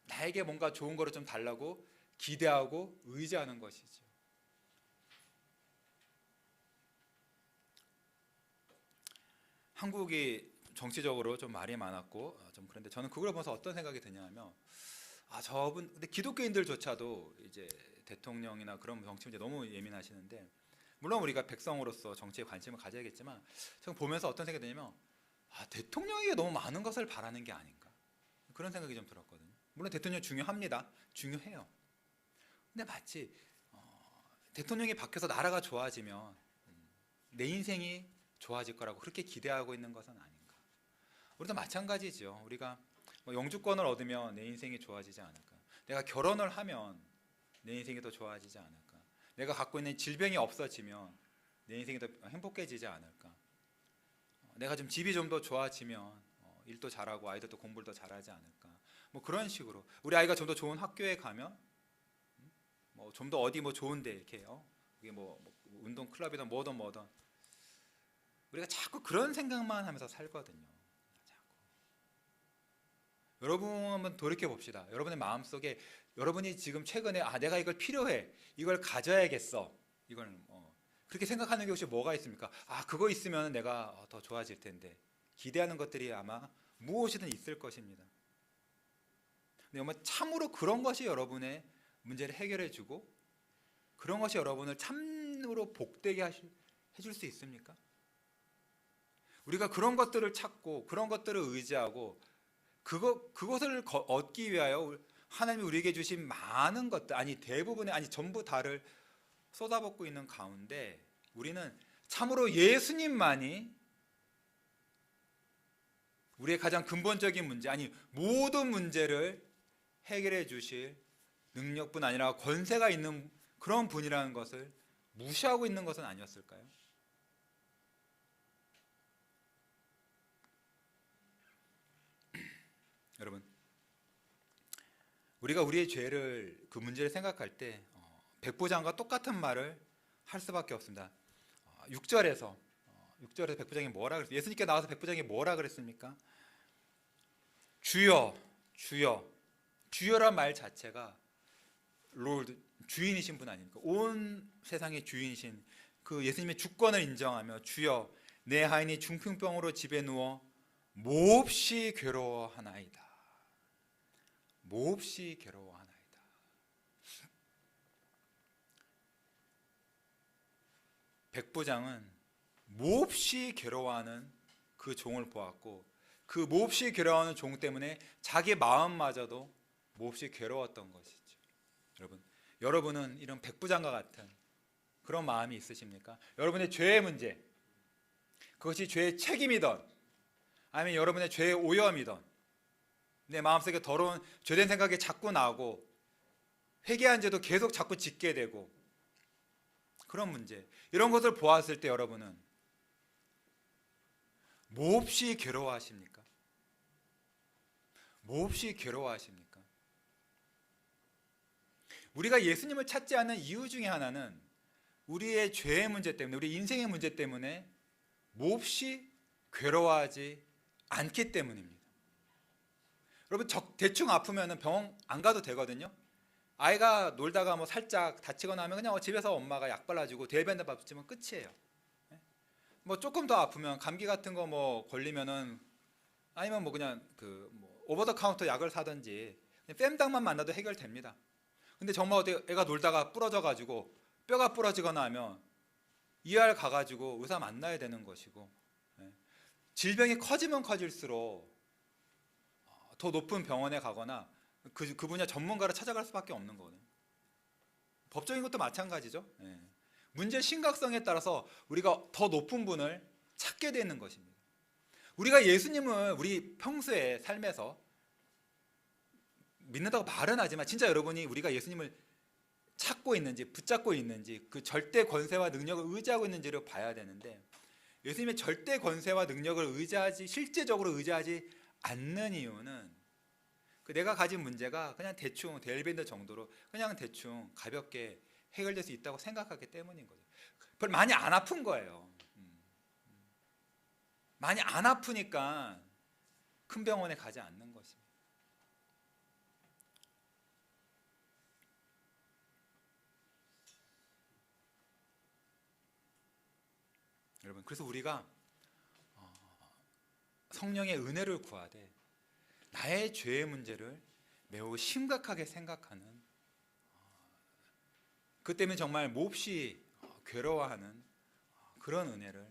나에게 뭔가 좋은 거를 좀 달라고 기대하고 의지하는 것이죠. 한국이 정치적으로 좀 말이 많았고 좀 그런데 저는 그걸 보면서 어떤 생각이 드냐면, 저분, 근데 기독교인들조차도 이제 대통령이나 그런 정치 문제 너무 예민하시는데, 물론 우리가 백성으로서 정치에 관심을 가져야겠지만 저는 보면서 어떤 생각이 드냐면, 대통령에게 너무 많은 것을 바라는 게 아닌가, 그런 생각이 좀 들었거든요. 물론 대통령 중요합니다. 중요해요. 근데 마치 대통령이 바뀌어서 나라가 좋아지면 내 인생이 좋아질 거라고 그렇게 기대하고 있는 것은 아닌가. 우리도 마찬가지죠. 우리가 영주권을 얻으면 내 인생이 좋아지지 않을까, 내가 결혼을 하면 내 인생이 더 좋아지지 않을까, 내가 갖고 있는 질병이 없어지면 내 인생이 더 행복해지지 않을까, 내가 좀 집이 좀 더 좋아지면 일도 잘하고 아이들도 공부를 더 잘하지 않을까, 뭐 그런 식으로 우리 아이가 좀 더 좋은 학교에 가면 뭐 좀 더 어디 뭐 좋은데 이렇게 이게 뭐 운동 클럽이든 뭐든 우리가 자꾸 그런 생각만 하면서 살거든요. 자꾸. 여러분 한번 돌이켜 봅시다. 여러분의 마음속에 여러분이 지금 최근에 내가 이걸 필요해, 이걸 가져야겠어, 이걸 그렇게 생각하는 게 혹시 뭐가 있습니까? 그거 있으면 내가 더 좋아질 텐데, 기대하는 것들이 아마 무엇이든 있을 것입니다. 근데 정말 참으로 그런 것이 여러분의 문제를 해결해주고 그런 것이 여러분을 참으로 복되게 해줄 수 있습니까? 우리가 그런 것들을 찾고 그런 것들을 의지하고 그것을 얻기 위하여 하나님이 우리에게 주신 많은 것들, 대부분의, 전부 다를 쏟아붓고 있는 가운데 우리는 참으로 예수님만이 우리의 가장 근본적인 문제, 모든 문제를 해결해 주실 능력뿐 아니라 권세가 있는 그런 분이라는 것을 무시하고 있는 것은 아니었을까요? 여러분, 우리가 우리의 죄를, 그 문제를 생각할 때 백부장과 똑같은 말을 할 수밖에 없습니다. 6절에서 백부장이 뭐라 그랬어요? 예수님께 나와서 백부장이 뭐라 그랬습니까? 주여, 주여. 주여란 말 자체가 롤드, 주인이신 분 아닙니까? 온 세상의 주인이신 그 예수님의 주권을 인정하며, 주여, 내 하인이 중풍병으로 집에 누워 몹시 괴로워하나이다. 몹시 괴로워하나이다. 백부장은 몹시 괴로워하는 그 종을 보았고, 그 몹시 괴로워하는 종 때문에 자기 마음마저도 몹시 괴로웠던 것이죠. 여러분은 이런 백부장과 같은 그런 마음이 있으십니까? 여러분의 죄의 문제, 그것이 죄의 책임이든 아니면 여러분의 죄의 오염이든, 내 마음속에 더러운 죄된 생각이 자꾸 나고 회개한 죄도 계속 자꾸 짓게 되고, 그런 문제, 이런 것을 보았을 때 여러분은 몹시 괴로워하십니까? 몹시 괴로워하십니까? 우리가 예수님을 찾지 않는 이유 중에 하나는 우리의 죄의 문제 때문에, 우리 인생의 문제 때문에 몹시 괴로워하지 않기 때문입니다. 여러분, 대충 아프면 병원 안 가도 되거든요. 아이가 놀다가 뭐 살짝 다치거나 하면 그냥 집에서 엄마가 약 발라주고 데일밴드 맞추면 끝이에요. 뭐 조금 더 아프면 감기 같은 거 뭐 걸리면은, 아니면 뭐 그냥 뭐 오버 더 카운터 약을 사든지 뺨당만 만나도 해결됩니다. 근데 정말 어떻게 애가 놀다가 부러져 가지고 뼈가 부러지거나 하면 ER 가가지고 의사 만나야 되는 것이고, 질병이 커지면 커질수록 더 높은 병원에 가거나 그 분야 전문가를 찾아갈 수밖에 없는 거거든요. 법적인 것도 마찬가지죠. 문제의 심각성에 따라서 우리가 더 높은 분을 찾게 되는 것입니다. 우리가 예수님을 우리 평소에 삶에서 믿는다고 말은 하지만 진짜 여러분이 우리가 예수님을 찾고 있는지 붙잡고 있는지 그 절대 권세와 능력을 의지하고 있는지를 봐야 되는데, 예수님의 절대 권세와 능력을 실제적으로 의지하지 않는 이유는 내가 가진 문제가 그냥 대충 데일밴드 정도로 그냥 대충 가볍게 해결될 수 있다고 생각하기 때문인 거죠. 별로 많이 안 아픈 거예요. 많이 안 아프니까 큰 병원에 가지 않는 것입니다. 여러분, 그래서 우리가 성령의 은혜를 구하되 나의 죄의 문제를 매우 심각하게 생각하는, 그 때문에 정말 몹시 괴로워하는 그런 은혜를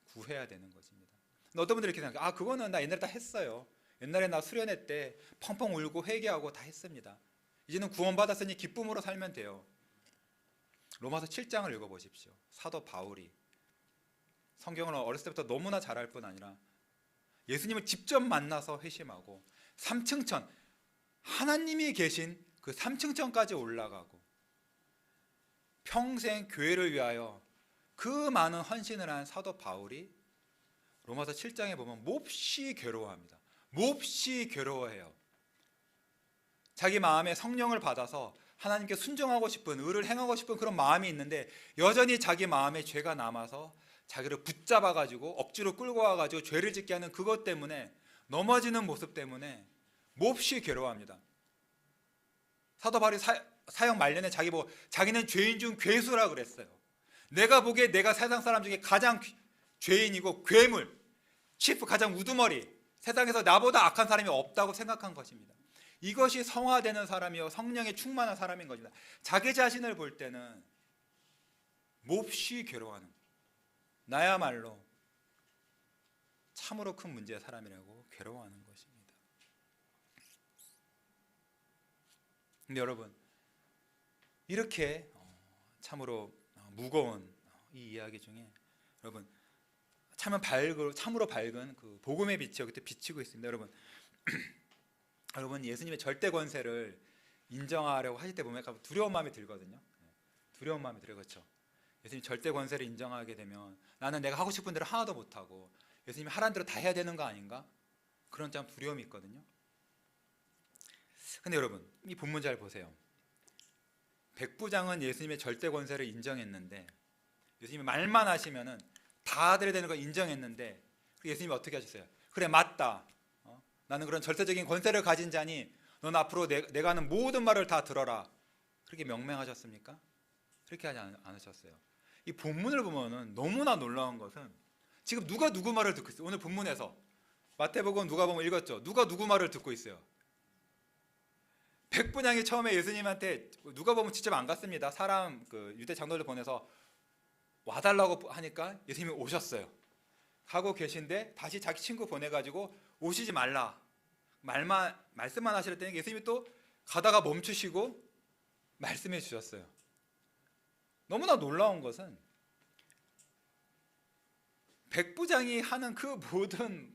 구해야 되는 것입니다. 어떤 분들이 이렇게 생각해요. 그거는 나 옛날에 다 했어요. 옛날에 나 수련회 때 펑펑 울고 회개하고 다 했습니다. 이제는 구원받았으니 기쁨으로 살면 돼요. 로마서 7장을 읽어보십시오. 사도 바울이 성경을 어렸을 때부터 너무나 잘할 뿐 아니라 예수님을 직접 만나서 회심하고 3층천, 하나님이 계신 그 3층천까지 올라가고 평생 교회를 위하여 그 많은 헌신을 한 사도 바울이 로마서 7장에 보면 몹시 괴로워합니다. 몹시 괴로워해요. 자기 마음에 성령을 받아서 하나님께 순종하고 싶은, 의를 행하고 싶은 그런 마음이 있는데 여전히 자기 마음에 죄가 남아서 자기를 붙잡아가지고 억지로 끌고 와가지고 죄를 짓게 하는 그것 때문에, 넘어지는 모습 때문에 몹시 괴로워합니다. 사도 바울이 사형 말년에 자기는 죄인 중 괴수라 그랬어요. 내가 보기에 내가 세상 사람 중에 가장 죄인이고 괴물, 치프, 가장 우두머리, 세상에서 나보다 악한 사람이 없다고 생각한 것입니다. 이것이 성화되는 사람이요 성령에 충만한 사람인 것입니다. 자기 자신을 볼 때는 몹시 괴로워하는, 나야말로 참으로 큰 문제의 사람이라고 괴로워하는 것입니다. 근데 여러분, 이렇게 참으로 무거운 이 이야기 중에 여러분 참으로 밝은 그 복음의 빛이 여기 비치고 있습니다. 여러분, 여러분 예수님의 절대 권세를 인정하려고 하실 때 보면 두려운 마음이 들거든요. 두려운 마음이 들어요. 그렇죠? 예수님 절대 권세를 인정하게 되면 나는 내가 하고 싶은 대로 하나도 못하고 예수님이 하라는 대로 다 해야 되는 거 아닌가? 그런 참 두려움이 있거든요. 근데 여러분, 이 본문 잘 보세요. 백부장은 예수님의 절대 권세를 인정했는데, 예수님이 말만 하시면은 다 드려야 되는 걸 인정했는데, 예수님이 어떻게 하셨어요? 그래, 맞다. 나는 그런 절대적인 권세를 가진 자니 넌 앞으로 내가 하는 모든 말을 다 들어라. 그렇게 명명하셨습니까? 그렇게 하지 않으셨어요. 이 본문을 보면은 너무나 놀라운 것은 지금 누가 누구 말을 듣고 있어요? 오늘 본문에서 마태복음 누가복음 읽었죠? 누가 누구 말을 듣고 있어요? 백부장이 처음에 예수님한테, 누가 보면 직접 안 갔습니다. 사람 유대 장로들 보내서 와달라고 하니까 예수님이 오셨어요. 가고 계신데 다시 자기 친구 보내가지고 오시지 말라, 말씀만 하시랬더니 예수님이 또 가다가 멈추시고 말씀해 주셨어요. 너무나 놀라운 것은 백부장이 하는 그 모든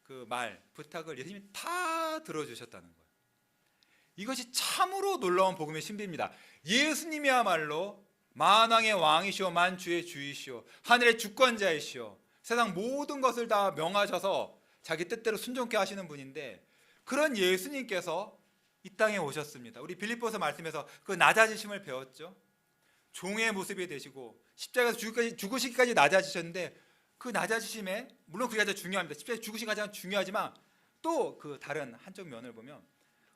그 말, 부탁을 예수님이 다 들어주셨다는 거예요. 이것이 참으로 놀라운 복음의 신비입니다. 예수님이야말로 만왕의 왕이시오 만주의 주이시오 하늘의 주권자이시오 세상 모든 것을 다 명하셔서 자기 뜻대로 순종케 하시는 분인데 그런 예수님께서 이 땅에 오셨습니다. 우리 빌립보서 말씀에서 그 낮아지심을 배웠죠. 종의 모습이 되시고 십자가에서 죽으시기까지 낮아지셨는데 그 낮아지심에 물론 그게 가장 중요합니다. 십자가에 죽으시기 가장 중요하지만 또 그 다른 한쪽 면을 보면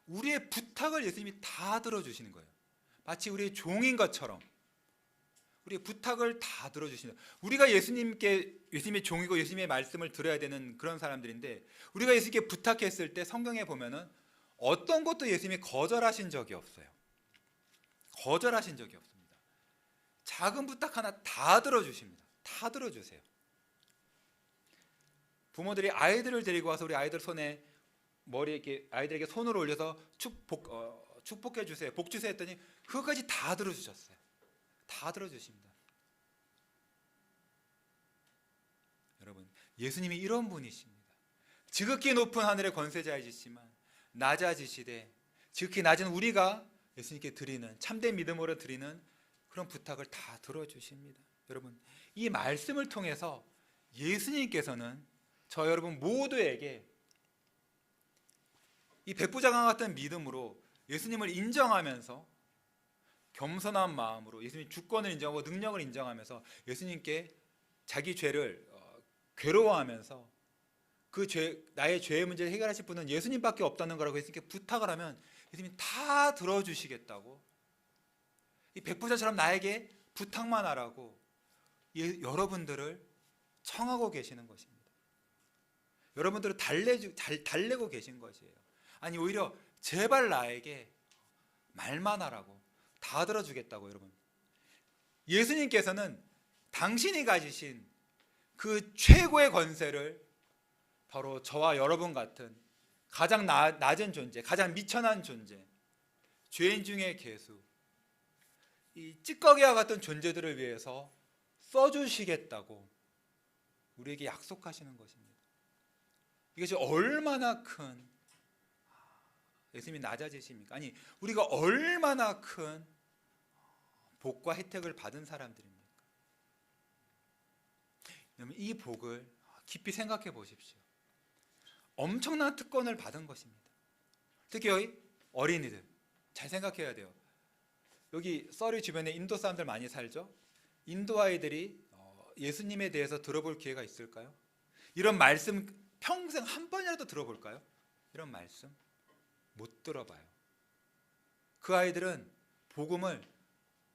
우리의 부탁을 예수님이 다 들어주시는 거예요. 마치 우리의 종인 것처럼 우리의 부탁을 다 들어주시는, 우리가 예수님의 종이고 예수님의 말씀을 들어야 되는 그런 사람들인데 우리가 예수님께 부탁했을 때 성경에 보면은 어떤 것도 예수님이 거절하신 적이 없어요. 거절하신 적이 없습니다. 작은 부탁 하나 다 들어주십니다. 다 들어주세요. 부모들이 아이들을 데리고 와서 우리 아이들 손에 머리에 이렇게 아이들에게 손을 올려서 축복해 주세요, 복 주세요 했더니 그것까지 다 들어주셨어요. 다 들어주십니다. 여러분, 예수님이 이런 분이십니다. 지극히 높은 하늘의 권세자이시지만 낮아지시되 지극히 낮은 우리가 예수님께 드리는 참된 믿음으로 드리는 그런 부탁을 다 들어주십니다. 여러분, 이 말씀을 통해서 예수님께서는 저 여러분 모두에게 이 백부장과 같은 믿음으로 예수님을 인정하면서 겸손한 마음으로 예수님 주권을 인정하고 능력을 인정하면서 예수님께 자기 죄를 괴로워하면서 그 나의 죄의 문제를 해결하실 분은 예수님밖에 없다는 거라고 예수님께 부탁을 하면 예수님이 다 들어주시겠다고, 이 백부장처럼 나에게 부탁만 하라고 여러분들을 청하고 계시는 것입니다. 여러분들을 달래고 계신 것이에요. 아니 오히려 제발 나에게 말만 하라고, 다 들어주겠다고. 여러분, 예수님께서는 당신이 가지신 그 최고의 권세를 바로 저와 여러분 같은 가장 낮은 존재, 가장 미천한 존재, 죄인 중의 괴수, 이 찌꺼기와 같은 존재들을 위해서 써주시겠다고 우리에게 약속하시는 것입니다. 이것이 얼마나 큰 예수님이 낮아지십니까? 아니 우리가 얼마나 큰 복과 혜택을 받은 사람들입니까? 여러분, 이 복을 깊이 생각해 보십시오. 엄청난 특권을 받은 것입니다. 특히 여기 어린이들 잘 생각해야 돼요. 여기 서리 주변에 인도 사람들 많이 살죠? 인도 아이들이 예수님에 대해서 들어볼 기회가 있을까요? 이런 말씀 평생 한 번이라도 들어볼까요? 이런 말씀 못 들어봐요. 그 아이들은 복음을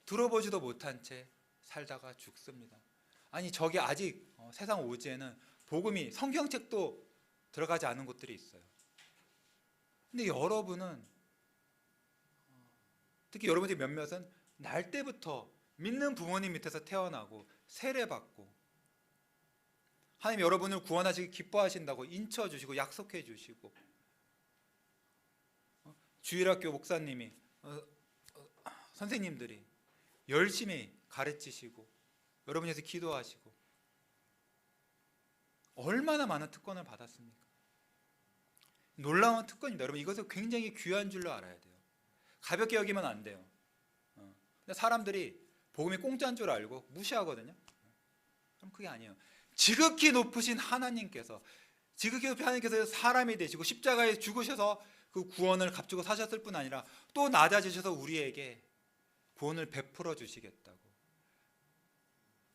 들어보지도 못한 채 살다가 죽습니다. 아니 저기 아직 세상 오지에는 복음이 성경책도 들어가지 않은 곳들이 있어요. 근데 여러분은, 특히 여러분 중 몇몇은 날 때부터 믿는 부모님 밑에서 태어나고 세례받고 하나님 여러분을 구원하시기 기뻐하신다고 인쳐주시고 약속해 주시고, 주일학교 목사님이 선생님들이 열심히 가르치시고 여러분이 위해서 기도하시고 얼마나 많은 특권을 받았습니까? 놀라운 특권입니다. 여러분, 이것을 굉장히 귀한 줄로 알아야 돼요. 가볍게 여기면 안 돼요. 근데 사람들이 복음이 공짜인 줄 알고 무시하거든요. 그럼 그게 아니에요. 지극히 높으신 하나님께서 사람이 되시고 십자가에 죽으셔서 그 구원을 값주고 사셨을 뿐 아니라 또 낮아지셔서 우리에게 구원을 베풀어 주시겠다고,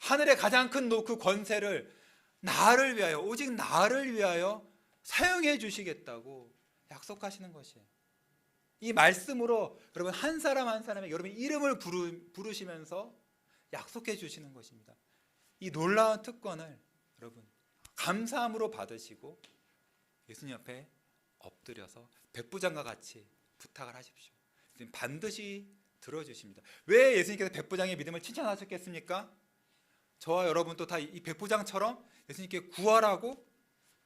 하늘의 가장 큰 그 권세를 나를 위하여, 오직 나를 위하여 사용해 주시겠다고 약속하시는 것이에요. 이 말씀으로 여러분 한 사람 한 사람에게 여러분 이름을 부르시면서 약속해 주시는 것입니다. 이 놀라운 특권을 여러분 감사함으로 받으시고 예수님 앞에 엎드려서 백부장과 같이 부탁을 하십시오. 반드시 들어주십니다. 왜 예수님께서 백부장의 믿음을 칭찬하셨겠습니까? 저와 여러분도 다 이 백부장처럼 예수님께 구하라고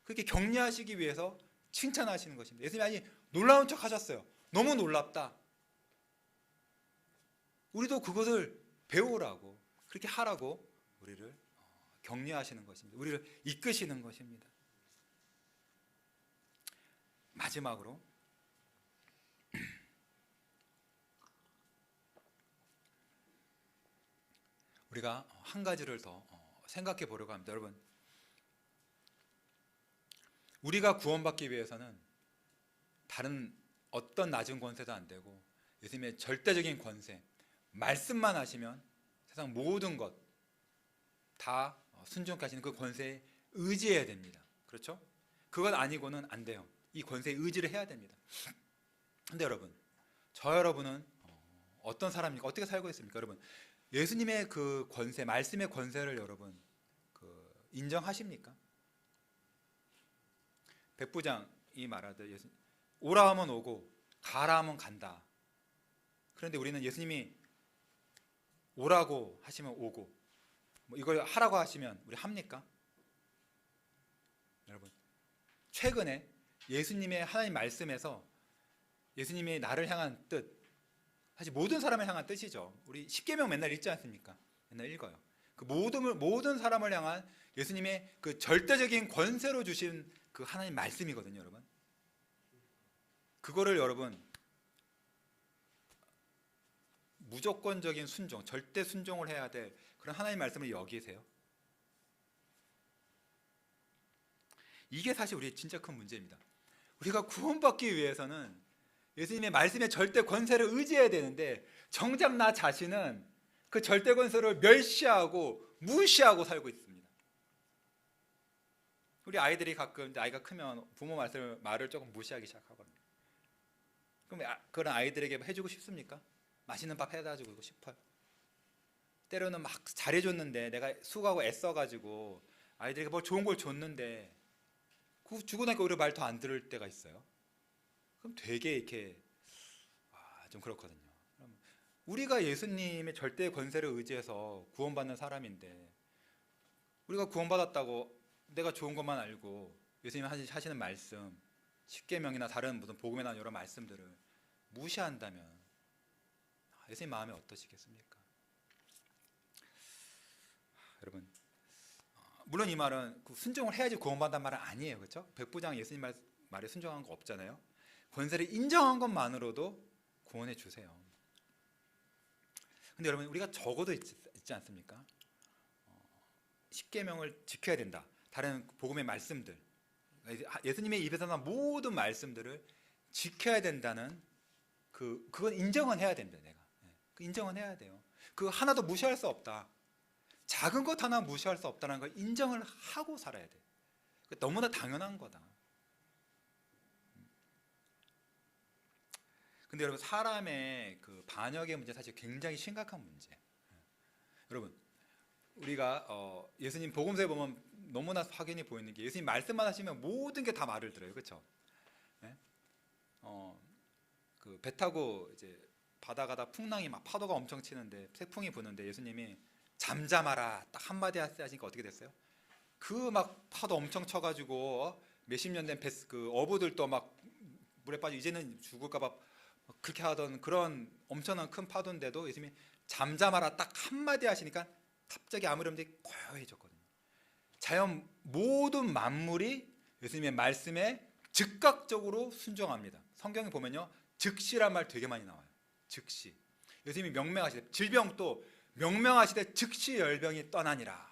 그렇게 격려하시기 위해서 칭찬하시는 것입니다. 예수님이 아니 놀라운 척 하셨어요. 너무 놀랍다. 우리도 그것을 배우라고, 그렇게 하라고 우리를 격려하시는 것입니다. 우리를 이끄시는 것입니다. 마지막으로 우리가 한 가지를 더 생각해 보려고 합니다. 여러분, 우리가 구원받기 위해서는 다른 어떤 낮은 권세도 안 되고 예수님의 절대적인 권세, 말씀만 하시면 세상 모든 것 다 순종케 하시는 그 권세에 의지해야 됩니다. 그렇죠? 그것 아니고는 안 돼요. 이 권세에 의지를 해야 됩니다. 근데 여러분, 저 여러분은 어떤 사람입니까? 어떻게 살고 있습니까? 여러분, 예수님의 그 권세, 말씀의 권세를 여러분 인정하십니까? 백부장이 말하듯 오라 하면 오고 가라 하면 간다. 그런데 우리는 예수님이 오라고 하시면 오고 뭐 이걸 하라고 하시면 우리 합니까? 여러분, 최근에 예수님의 하나님 말씀에서 예수님이 나를 향한 뜻, 사실 모든 사람을 향한 뜻이죠. 우리 십계명 맨날 읽지 않습니까? 맨날 읽어요. 그 모든 사람을 향한 예수님의 그 절대적인 권세로 주신 그 하나님 말씀이거든요, 여러분. 그거를 여러분 무조건적인 순종, 절대 순종을 해야 될 그런 하나님 말씀을 여기세요. 이게 사실 우리의 진짜 큰 문제입니다. 우리가 구원받기 위해서는 예수님의 말씀의 절대 권세를 의지해야 되는데 정작 나 자신은 그 절대 권세를 멸시하고 무시하고 살고 있습니다. 우리 아이들이 가끔 아이가 크면 부모 말을 조금 무시하기 시작하거든요. 그럼 그런 아이들에게 해주고 싶습니까? 맛있는 밥 해다 주고 싶어요. 때로는 막 잘해줬는데 내가 수고하고 애써가지고 아이들에게 뭐 좋은 걸 줬는데 그 주고 나니까 오히려 말 더 안 들을 때가 있어요. 그럼 되게 이렇게 좀 그렇거든요. 우리가 예수님의 절대 권세를 의지해서 구원받는 사람인데 우리가 구원받았다고 내가 좋은 것만 알고 예수님이 하시는 말씀, 십계명이나 다른 무슨 복음에 나온 여러 말씀들을 무시한다면 예수님 마음이 어떠시겠습니까? 여러분, 물론 이 말은 순종을 해야지 구원받는다는 말은 아니에요, 그렇죠? 백부장 예수님 말에 순종한 거 없잖아요. 권세를 인정한 것만으로도 구원해 주세요. 근데 여러분, 우리가 적어도 있지 않습니까? 십계명을 지켜야 된다. 다른 복음의 말씀들, 예수님의 입에서 나온 모든 말씀들을 지켜야 된다는 그건 인정은 해야 됩니다. 내가 인정은 해야 돼요. 그 하나도 무시할 수 없다. 작은 것 하나 무시할 수 없다는 걸 인정을 하고 살아야 돼. 너무나 당연한 거다. 근데 여러분, 사람의 그 반역의 문제 사실 굉장히 심각한 문제. 여러분, 우리가 예수님 복음서에 보면 너무나 확연히 보이는 게 예수님 말씀만 하시면 모든 게 다 말을 들어요, 그렇죠? 네? 그 배 타고 이제 바다 가다 풍랑이 막 파도가 엄청 치는데 태풍이 부는데 예수님이 잠잠하라 딱 한마디 하시니까 어떻게 됐어요? 그 막 파도 엄청 쳐가지고 몇십 년 된 그 어부들도 막 물에 빠져 이제는 죽을까봐 그렇게 하던 그런 엄청난 큰 파도인데도 예수님이 잠잠하라 딱 한마디 하시니까 갑자기 아무리 없는데 고요해졌거든요. 자연 모든 만물이 예수님의 말씀에 즉각적으로 순종합니다. 성경에 보면요, 즉시란 말 되게 많이 나와요. 즉시. 예수님이 명명하시되, 질병도 명명하시되 즉시 열병이 떠나니라.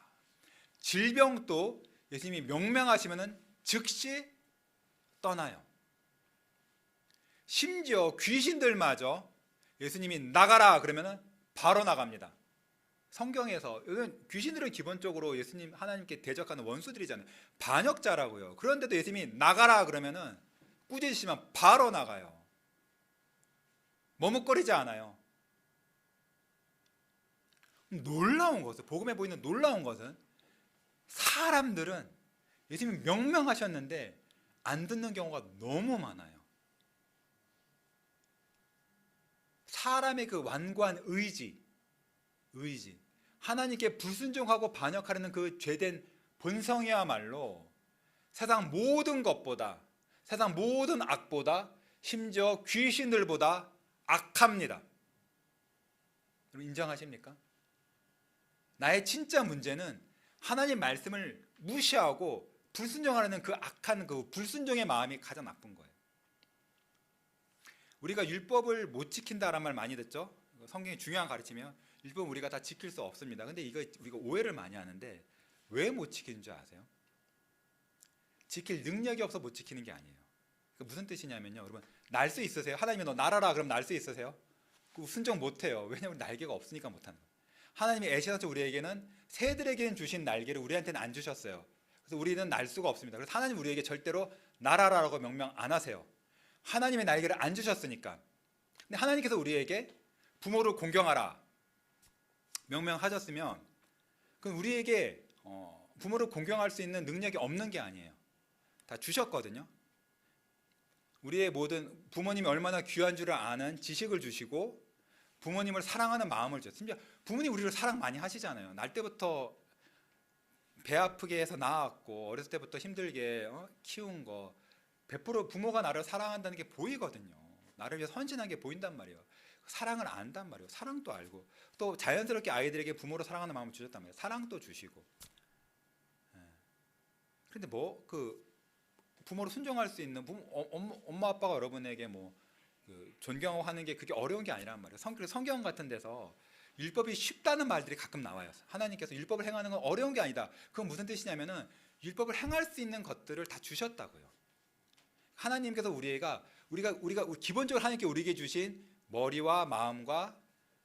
질병도 예수님이 명명하시면은 즉시 떠나요. 심지어 귀신들마저 예수님이 나가라 그러면은 바로 나갑니다. 성경에서 귀신들은 기본적으로 예수님 하나님께 대적하는 원수들이잖아요. 반역자라고요. 그런데도 예수님이 나가라 그러면은 꾸짖으시면 바로 나가요. 머뭇거리지 않아요. 놀라운 것은, 복음에 보이는 놀라운 것은 사람들은 예수님이 명명하셨는데 안 듣는 경우가 너무 많아요. 사람의 그 완고한 의지, 하나님께 불순종하고 반역하려는 그 죄된 본성이야말로 세상 모든 것보다, 세상 모든 악보다, 심지어 귀신들보다 악합니다. 여러분 인정하십니까? 나의 진짜 문제는 하나님 말씀을 무시하고 불순종하려는 그 악한 그 불순종의 마음이 가장 나쁜 거예요. 우리가 율법을 못 지킨다라는 말 많이 듣죠? 성경의 중요한 가르침이에요. 율법은 우리가 다 지킬 수 없습니다. 근데 이거 우리가 오해를 많이 하는데 왜 못 지키는 줄 아세요? 지킬 능력이 없어 못 지키는 게 아니에요. 그 무슨 뜻이냐면요, 여러분, 날 수 있으세요? 하나님이 너 날아라 그럼 날 수 있으세요? 그 순종 못 해요. 왜냐하면 날개가 없으니까 못 하는 거예요. 하나님이 애시당초 우리에게는 새들에게는 주신 날개를 우리한테는 안 주셨어요. 그래서 우리는 날 수가 없습니다. 그래서 하나님 우리에게 절대로 날아라라고 명령 안 하세요. 하나님의 날개를 안 주셨으니까. 근데 하나님께서 우리에게 부모를 공경하라 명명하셨으면 그건 우리에게 부모를 공경할 수 있는 능력이 없는 게 아니에요. 다 주셨거든요. 우리의 모든 부모님이 얼마나 귀한 줄을 아는 지식을 주시고 부모님을 사랑하는 마음을 주셨어요. 심지어 부모님 우리를 사랑 많이 하시잖아요. 날 때부터 배 아프게 해서 낳았고 어렸을 때부터 힘들게 키운 거 100% 부모가 나를 사랑한다는 게 보이거든요. 나를 위해 헌신한 게 보인단 말이에요. 사랑을 안단 말이에요. 사랑도 알고 또 자연스럽게 아이들에게 부모로 사랑하는 마음을 주셨단 말이에요. 사랑도 주시고. 그런데 뭐 그 부모로 순종할 수 있는 엄마 아빠가 여러분에게 그 존경하고 하는 게 그게 어려운 게 아니란 말이에요. 성경 같은 데서 율법이 쉽다는 말들이 가끔 나와요. 하나님께서 율법을 행하는 건 어려운 게 아니다. 그건 무슨 뜻이냐면은 율법을 행할 수 있는 것들을 다 주셨다고요. 하나님께서 우리가 기본적으로 하나님께 우리에게 주신 머리와 마음과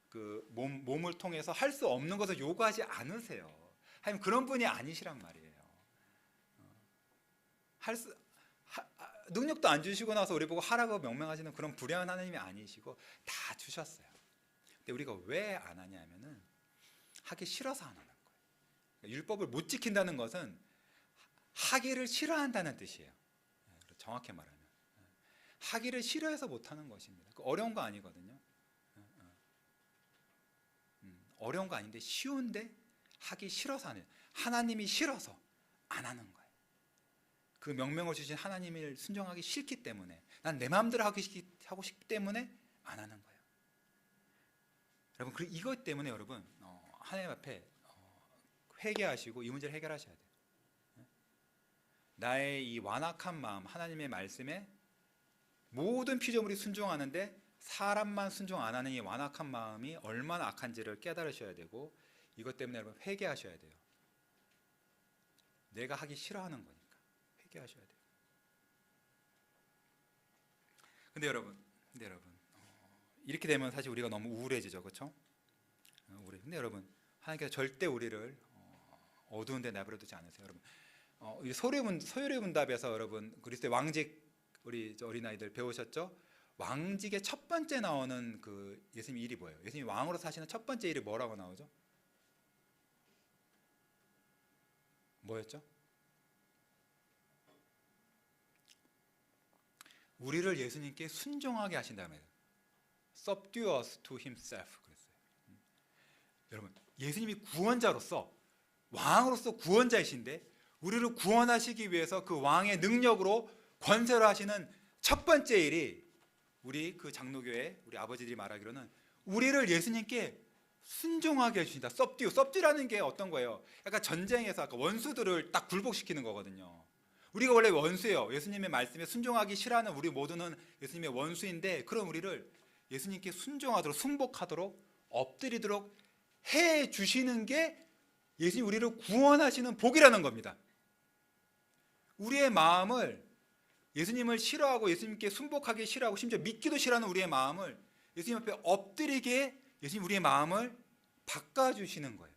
그 몸을 통해서 할 수 없는 것을 요구하지 않으세요. 하나님 그런 분이 아니시란 말이에요. 능력도 안 주시고 나서 우리 보고 하라고 명명하시는 그런 불량한 하나님이 아니시고 다 주셨어요. 근데 우리가 왜 안 하냐면은 하기 싫어서 안 하는 거예요. 그러니까 율법을 못 지킨다는 것은 하기를 싫어한다는 뜻이에요. 정확히 말하면 하기를 싫어해서 못 하는 것입니다. 어려운 거 아니거든요. 어려운 거 아닌데 쉬운데 하기 싫어서 하는, 하나님이 싫어서 안 하는 거예요. 그 명령을 주신 하나님을 순종하기 싫기 때문에, 난 내 마음대로 하고 싶기 때문에 안 하는 거예요. 여러분, 이것 때문에 여러분 하나님 앞에 회개하시고 이 문제를 해결하셔야 돼요. 나의 이 완악한 마음, 하나님의 말씀에 모든 피조물이 순종하는데 사람만 순종 안 하는 이 완악한 마음이 얼마나 악한지를 깨달으셔야 되고, 이것 때문에 여러분 회개하셔야 돼요. 내가 하기 싫어하는 거니까 회개하셔야 돼요. 근데 여러분 이렇게 되면 사실 우리가 너무 우울해지죠, 그렇죠? 근데 여러분 하나님께서 절대 우리를 어두운 데 내버려두지 않으세요. 여러분 소요리 문답에서 여러분 그리스도의 왕직 우리 어린아이들 배우셨죠? 왕직의 첫 번째 나오는 그 예수님 일이 뭐예요? 예수님이 왕으로 사시는 첫 번째 일이 뭐라고 나오죠? 뭐였죠? 우리를 예수님께 순종하게 하신다는 거예요. Subdue us to himself 그랬어요. 여러분, 예수님이 구원자로서 왕으로서 구원자이신데 우리를 구원하시기 위해서 그 왕의 능력으로 권세를 하시는 첫 번째 일이, 우리 그 장로교회 우리 아버지들이 말하기로는 우리를 예수님께 순종하게 해주신다. 섭듀라는 게 어떤 거예요? 약간 전쟁에서 아까 원수들을 딱 굴복시키는 거거든요. 우리가 원래 원수예요. 예수님의 말씀에 순종하기 싫어하는 우리 모두는 예수님의 원수인데, 그런 우리를 예수님께 순종하도록, 순복하도록, 엎드리도록 해 주시는 게 예수님 우리를 구원하시는 복이라는 겁니다. 우리의 마음을, 예수님을 싫어하고 예수님께 순복하기 싫어하고 심지어 믿기도 싫어하는 우리의 마음을 예수님 앞에 엎드리게 예수님 우리의 마음을 바꿔주시는 거예요.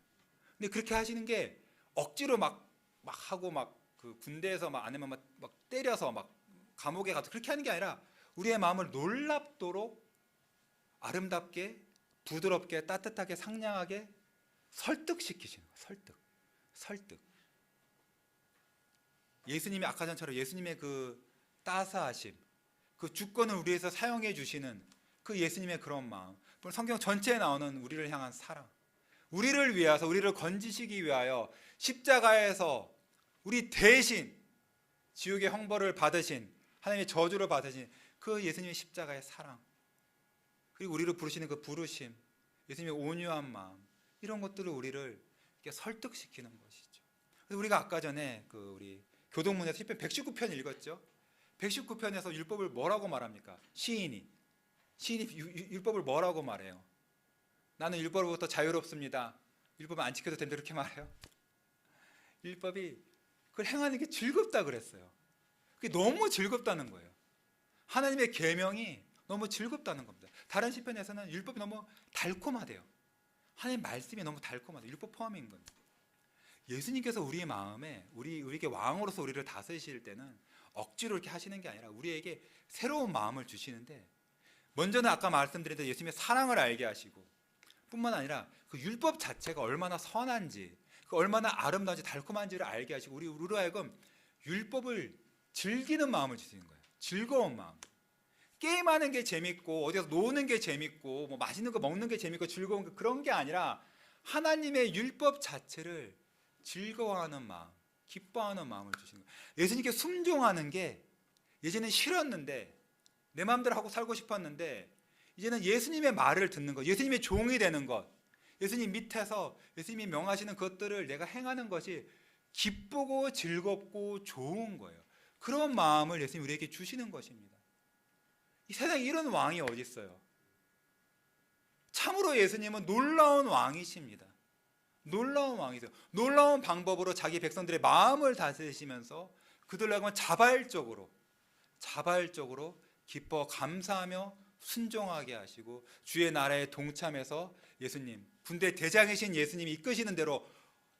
근데 그렇게 하시는 게 억지로 막 하고 그 군대에서 아니면 막 때려서 감옥에 가서 그렇게 하는 게 아니라 우리의 마음을 놀랍도록 아름답게, 부드럽게, 따뜻하게, 상냥하게 설득시키시는 거예요. 설득. 예수님이 아까 전처럼 예수님의 그 따스하심, 그 주권을 우리에서 사용해 주시는 그 예수님의 그런 마음, 성경 전체에 나오는 우리를 향한 사랑, 우리를 위해서, 우리를 건지시기 위하여 십자가에서 우리 대신 지옥의 형벌을 받으신, 하나님의 저주를 받으신 그 예수님의 십자가의 사랑, 그리고 우리를 부르시는 그 부르심, 예수님의 온유한 마음, 이런 것들을 우리를 이렇게 설득시키는 것이죠. 그래서 우리가 아까 전에 그 우리 교동문에서 시편 119편 읽었죠. 119편에서 율법을 뭐라고 말합니까? 시인이 율법을 뭐라고 말해요? 나는 율법으로부터 자유롭습니다. 율법 안 지켜도 된다 그렇게 말해요? 율법이 그걸 행하는 게 즐겁다 그랬어요. 그게 너무 즐겁다는 거예요. 하나님의 계명이 너무 즐겁다는 겁니다. 다른 시편에서는 율법이 너무 달콤하대요. 하나님 말씀이 너무 달콤하대요. 율법 포함인 겁니다. 예수님께서 우리의 마음에 우리에게 왕으로서 우리를 다스리실 때는 억지로 이렇게 하시는 게 아니라 우리에게 새로운 마음을 주시는데, 먼저는 아까 말씀드린 대로 예수님의 사랑을 알게 하시고, 뿐만 아니라 그 율법 자체가 얼마나 선한지, 그 얼마나 아름다운지 달콤한지를 알게 하시고 우리로 하여금 율법을 즐기는 마음을 주시는 거예요. 즐거운 마음. 게임하는 게 재밌고 어디서 노는 게 재밌고 뭐 맛있는 거 먹는 게 재밌고 즐거운 게 그런 게 아니라 하나님의 율법 자체를 즐거워하는 마음, 기뻐하는 마음을 주시는 거예요. 예수님께 순종하는 게 예전엔 싫었는데, 내 마음대로 하고 살고 싶었는데, 이제는 예수님의 말을 듣는 것, 예수님의 종이 되는 것, 예수님 밑에서 예수님이 명하시는 것들을 내가 행하는 것이 기쁘고 즐겁고 좋은 거예요. 그런 마음을 예수님이 우리에게 주시는 것입니다. 이 세상에 이런 왕이 어디 있어요? 참으로 예수님은 놀라운 왕이십니다. 놀라운 왕이세요. 놀라운 방법으로 자기 백성들의 마음을 다스리시면서 그들을 하여금 자발적으로 기뻐 감사하며 순종하게 하시고, 주의 나라에 동참해서 예수님, 군대 대장이신 예수님이 이끄시는 대로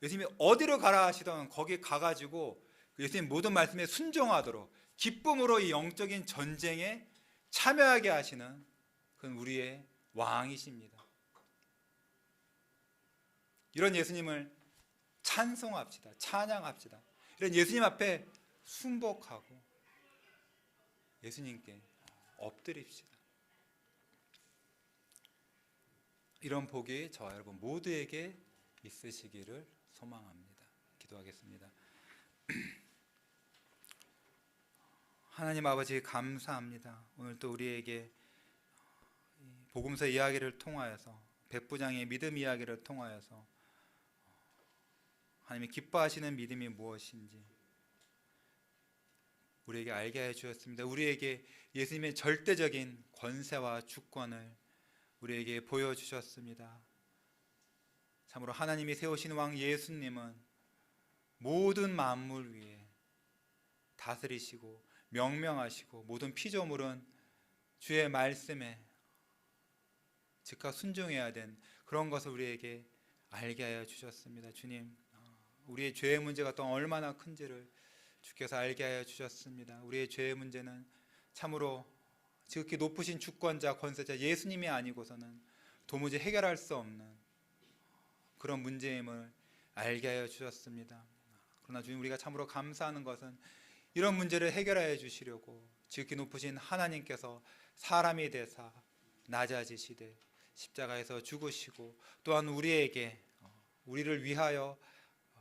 예수님이 어디로 가라 하시던 거기 가가지고 예수님 모든 말씀에 순종하도록 기쁨으로 이 영적인 전쟁에 참여하게 하시는 그건 우리의 왕이십니다. 이런 예수님을 찬송합시다. 찬양합시다. 이런 예수님 앞에 순복하고 예수님께 엎드립시다. 이런 복이 저와 여러분 모두에게 있으시기를 소망합니다. 기도하겠습니다. 하나님 아버지, 감사합니다. 오늘 또 우리에게 복음서 이야기를 통하여서, 백부장의 믿음 이야기를 통하여서 하나님이 기뻐하시는 믿음이 무엇인지 우리에게 알게 해 주셨습니다. 우리에게 예수님의 절대적인 권세와 주권을 우리에게 보여주셨습니다. 참으로 하나님이 세우신 왕 예수님은 모든 만물 위에 다스리시고 명명하시고, 모든 피조물은 주의 말씀에 즉각 순종해야 된 그런 것을 우리에게 알게 하여 주셨습니다. 주님, 우리의 죄의 문제가 또 얼마나 큰지를 주께서 알게 하여 주셨습니다. 우리의 죄의 문제는 참으로 지극히 높으신 주권자, 권세자 예수님이 아니고서는 도무지 해결할 수 없는 그런 문제임을 알게 하여 주셨습니다. 그러나 주님, 우리가 참으로 감사하는 것은 이런 문제를 해결하여 주시려고 지극히 높으신 하나님께서 사람이 되사 낮아지시되 십자가에서 죽으시고, 또한 우리를 위하여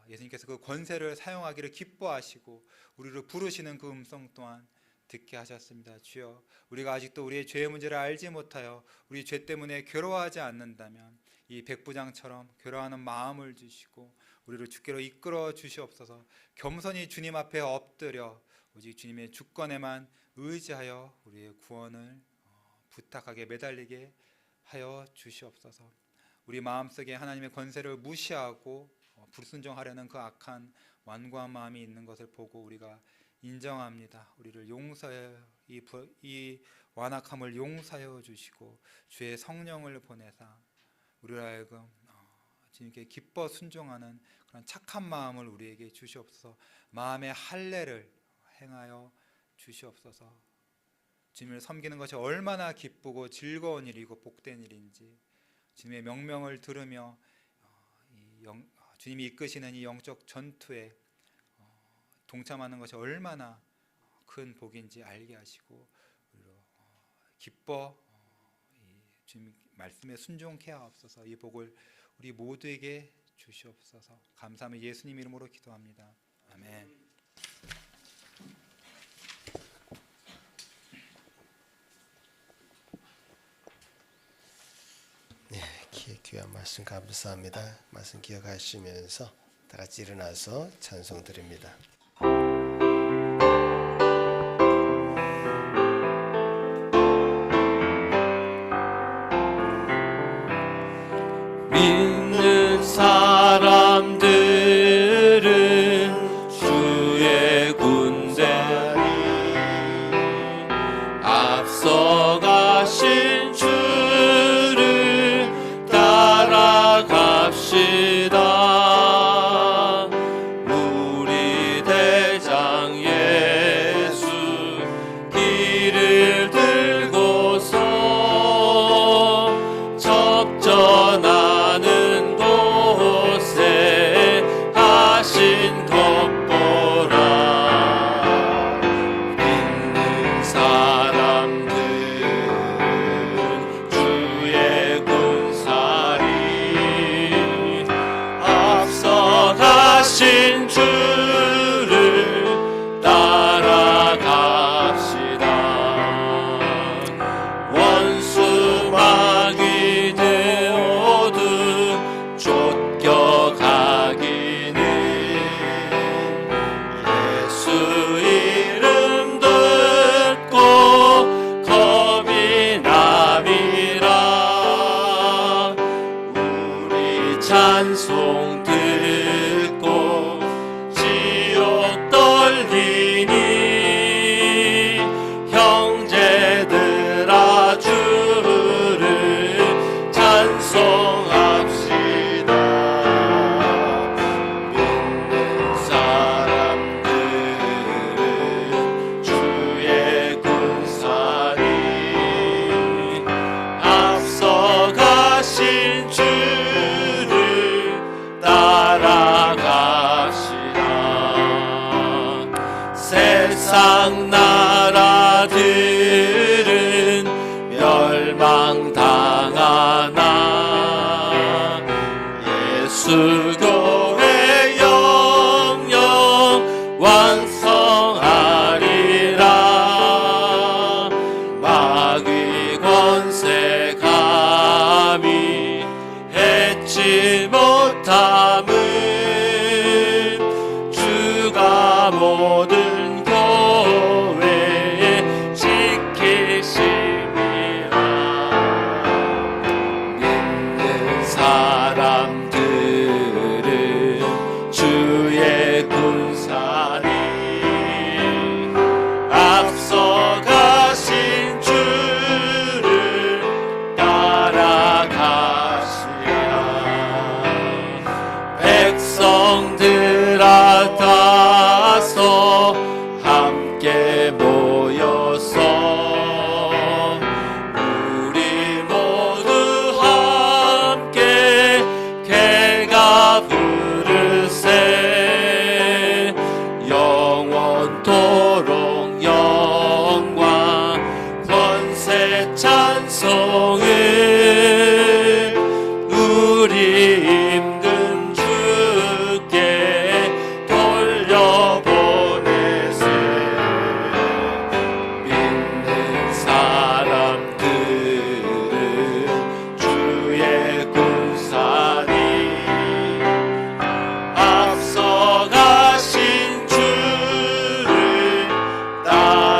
예수님께서 그 권세를 사용하기를 기뻐하시고 우리를 부르시는 그 음성 또한 듣게 하셨습니다. 주여, 우리가 아직도 우리의 죄의 문제를 알지 못하여 우리 죄 때문에 괴로워하지 않는다면 이 백부장처럼 괴로워하는 마음을 주시고 우리를 주께로 이끌어 주시옵소서. 겸손히 주님 앞에 엎드려 오직 주님의 주권에만 의지하여 우리의 구원을 부탁하게 매달리게 하여 주시옵소서. 우리 마음속에 하나님의 권세를 무시하고 불순종하려는 그 악한 완고한 마음이 있는 것을 보고 우리가 인정합니다. 우리를 용서해, 이 완악함을 용서하여 주시고 주의 성령을 보내사 우리를 하여금 주님께 기뻐 순종하는 그런 착한 마음을 우리에게 주시옵소서. 마음의 할례를 행하여 주시옵소서. 주님을 섬기는 것이 얼마나 기쁘고 즐거운 일이고 복된 일인지, 주님의 명령을 들으며 주님이 이끄시는 이 영적 전투에 동참하는 것이 얼마나 큰 복인지 알게 하시고 우리로 기뻐 주님 말씀에 순종케 하옵소서. 이 복을 우리 모두에게 주시옵소서. 감사하며 예수님 이름으로 기도합니다. 아멘. 귀한 말씀 감사합니다. 말씀 기억하시면서 다 같이 일어나서 찬송 드립니다. 믿는 사람들은 주의 군대 앞서가신 주를 따라갑시다. 우리 대장 예수 길을 들고서 접전하는 곳에 하신 것 보라. 믿는 사람들은 주의 군사리 앞서가신 주를 따라갑시다. 원수 마귀 되어도 쫓겨가기는 예수 이름 듣고 겁이 남이라. 우리 찬송 듣고 지옥 떨리니 형제들아 주를 찬송합시다. 믿는 사람들은 주의 군사리 앞서가신 주를 따라갑시다. 세상 나라들은 멸망당하나 예수 교회 영영 완성하리라. 마귀 권세 감히 해치 못함은 주가 모든 교회에 지키심이라. 믿는 사람들은 주의 군사리 앞서가신 주를 따라가시라. 백성들아 다서 함께 모여서 우리 모두 함께 개가 부르세. 영원토록 영광 권세 찬송을 우리 임금 주께 돌려보내세. 믿는 사람들은 주의 군사리 앞서가신 주를 따라가시라.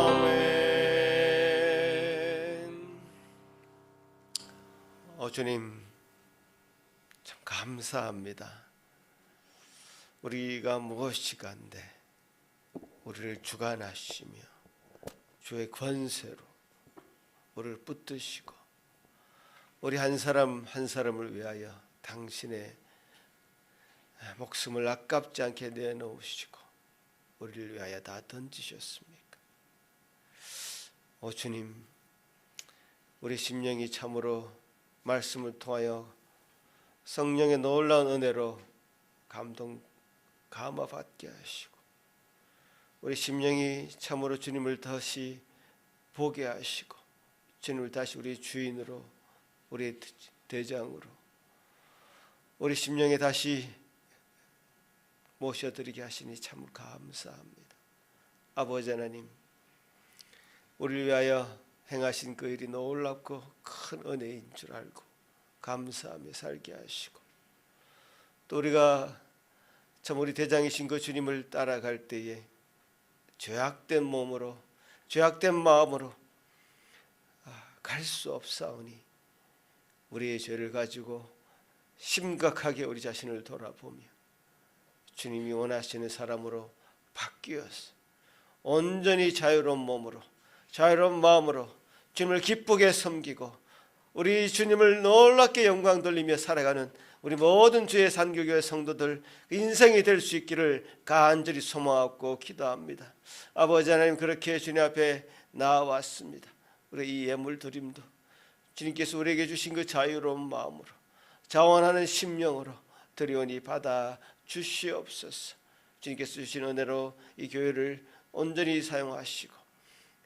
아멘. 주님 참 감사합니다. 우리가 무엇이간데 우리를 주관하시며 주의 권세로 우리를 붙드시고 우리 한 사람 한 사람을 위하여 당신의 목숨을 아깝지 않게 내놓으시고 우리를 위하여 다 던지셨습니까? 주님, 우리 심령이 참으로 말씀을 통하여 성령의 놀라운 은혜로 감화받게 하시고 우리 심령이 참으로 주님을 다시 보게 하시고 주님을 다시 우리 주인으로 우리 대장으로 우리 심령에 다시 모셔드리게 하시니 참 감사합니다. 아버지 하나님, 우리를 위하여 행하신 그 일이 놀랍고 큰 은혜인 줄 알고 감사하며 살게 하시고 또 우리가 참 우리 대장이신 그 주님을 따라갈 때에 죄악된 몸으로 죄악된 마음으로 갈 수 없사오니 우리의 죄를 가지고 심각하게 우리 자신을 돌아보며 주님이 원하시는 사람으로 바뀌어서 온전히 자유로운 몸으로 자유로운 마음으로 주님을 기쁘게 섬기고 우리 주님을 놀랍게 영광 돌리며 살아가는 우리 모든 주의 산교교회 성도들 인생이 될 수 있기를 간절히 소망하고 기도합니다. 아버지 하나님, 그렇게 주님 앞에 나아왔습니다. 우리 이 예물 드림도 주님께서 우리에게 주신 그 자유로운 마음으로 자원하는 심령으로 드리오니 받아 주시옵소서. 주님께서 주신 은혜로 이 교회를 온전히 사용하시고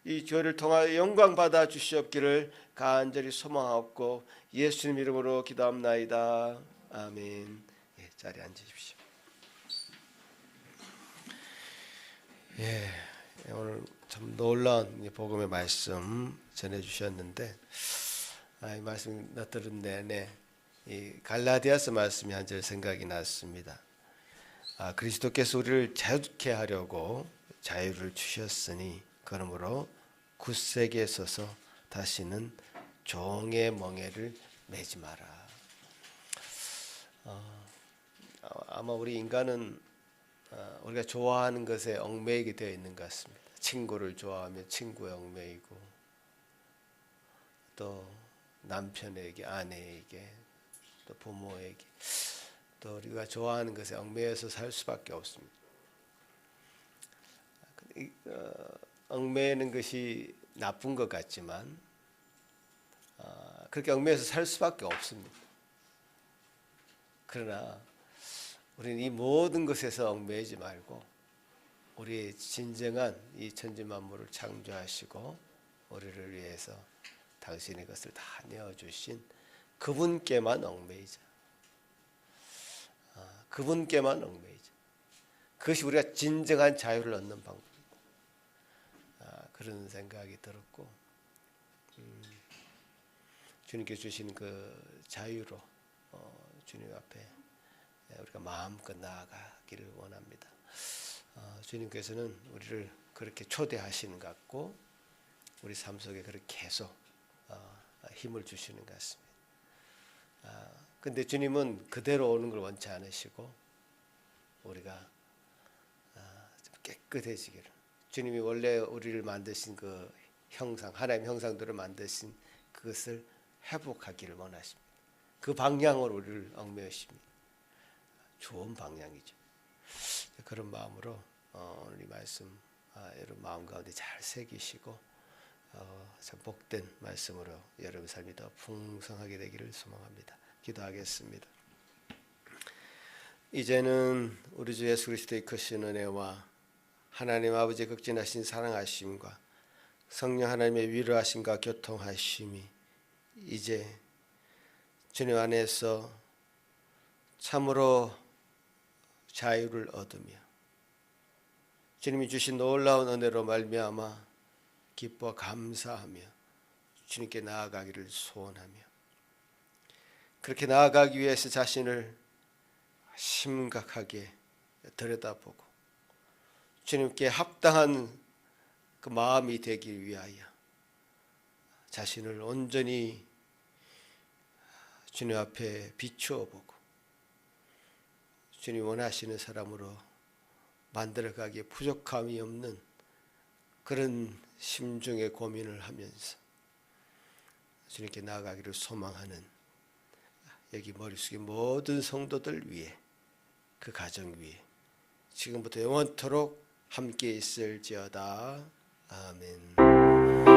이 교회를 통하여 영광 받아 주시옵기를 간절히 소망하옵고 예수님 이름으로 기도합나이다. 아멘. 예, 자리에 앉으십시오. 예, 오늘 참 놀라운 복음의 말씀 전해주셨는데, 이 말씀 들은 내내 이 갈라디아서 말씀이 한 절 생각이 났습니다. 그리스도께서 우리를 자유케 하려고 자유를 주셨으니 그러므로 굳세게 서서 다시는 종의 멍에를 매지 마라. 아마 우리 인간은 우리가 좋아하는 것에 얽매이게 되어 있는 것 같습니다. 친구를 좋아하면 친구에 얽매이고, 또 남편에게, 아내에게, 또 부모에게, 또 우리가 좋아하는 것에 얽매여서 살 수밖에 없습니다. 얽매이는 것이 나쁜 것 같지만 그렇게 얽매여서 살 수밖에 없습니다. 그러나 우리는 이 모든 것에서 얽매이지 말고 우리의 진정한 이 천지만물을 창조하시고 우리를 위해서 당신의 것을 다 내어주신 그분께만 얽매이자. 그분께만 얽매이자. 그것이 우리가 진정한 자유를 얻는 방법입니다. 그런 생각이 들었고, 주님께 주신 그 자유로 주님 앞에 우리가 마음껏 나아가기를 원합니다. 주님께서는 우리를 그렇게 초대하시는 것 같고 우리 삶 속에 그렇게 계속 힘을 주시는 것 같습니다. 근데 주님은 그대로 오는 걸 원치 않으시고 우리가 좀 깨끗해지기를, 주님이 원래 우리를 만드신 그 형상, 하나님 형상대로 만드신 그것을 회복하기를 원하십니다. 그 방향으로 우리를 얽매이십니다. 좋은 방향이죠. 그런 마음으로 오늘 이 말씀 여러분 마음 가운데 잘 새기시고 참 복된 말씀으로 여러분 삶이 더 풍성하게 되기를 소망합니다. 기도하겠습니다. 이제는 우리 주 예수 그리스도의 크신 은혜와 하나님 아버지의 극진하신 사랑하심과 성령 하나님의 위로하심과 교통하심이 이제 주님 안에서 참으로 자유를 얻으며 주님이 주신 놀라운 은혜로 말미암아 기뻐 감사하며 주님께 나아가기를 소원하며, 그렇게 나아가기 위해서 자신을 심각하게 들여다보고 주님께 합당한 그 마음이 되기 위하여 자신을 온전히 주님 앞에 비추어 보고 주님 원하시는 사람으로 만들어가기에 부족함이 없는 그런 심중의 고민을 하면서 주님께 나아가기를 소망하는 여기 머릿속의 모든 성도들 위해, 그 가정 위에 지금부터 영원토록 함께 있을지어다. 아멘.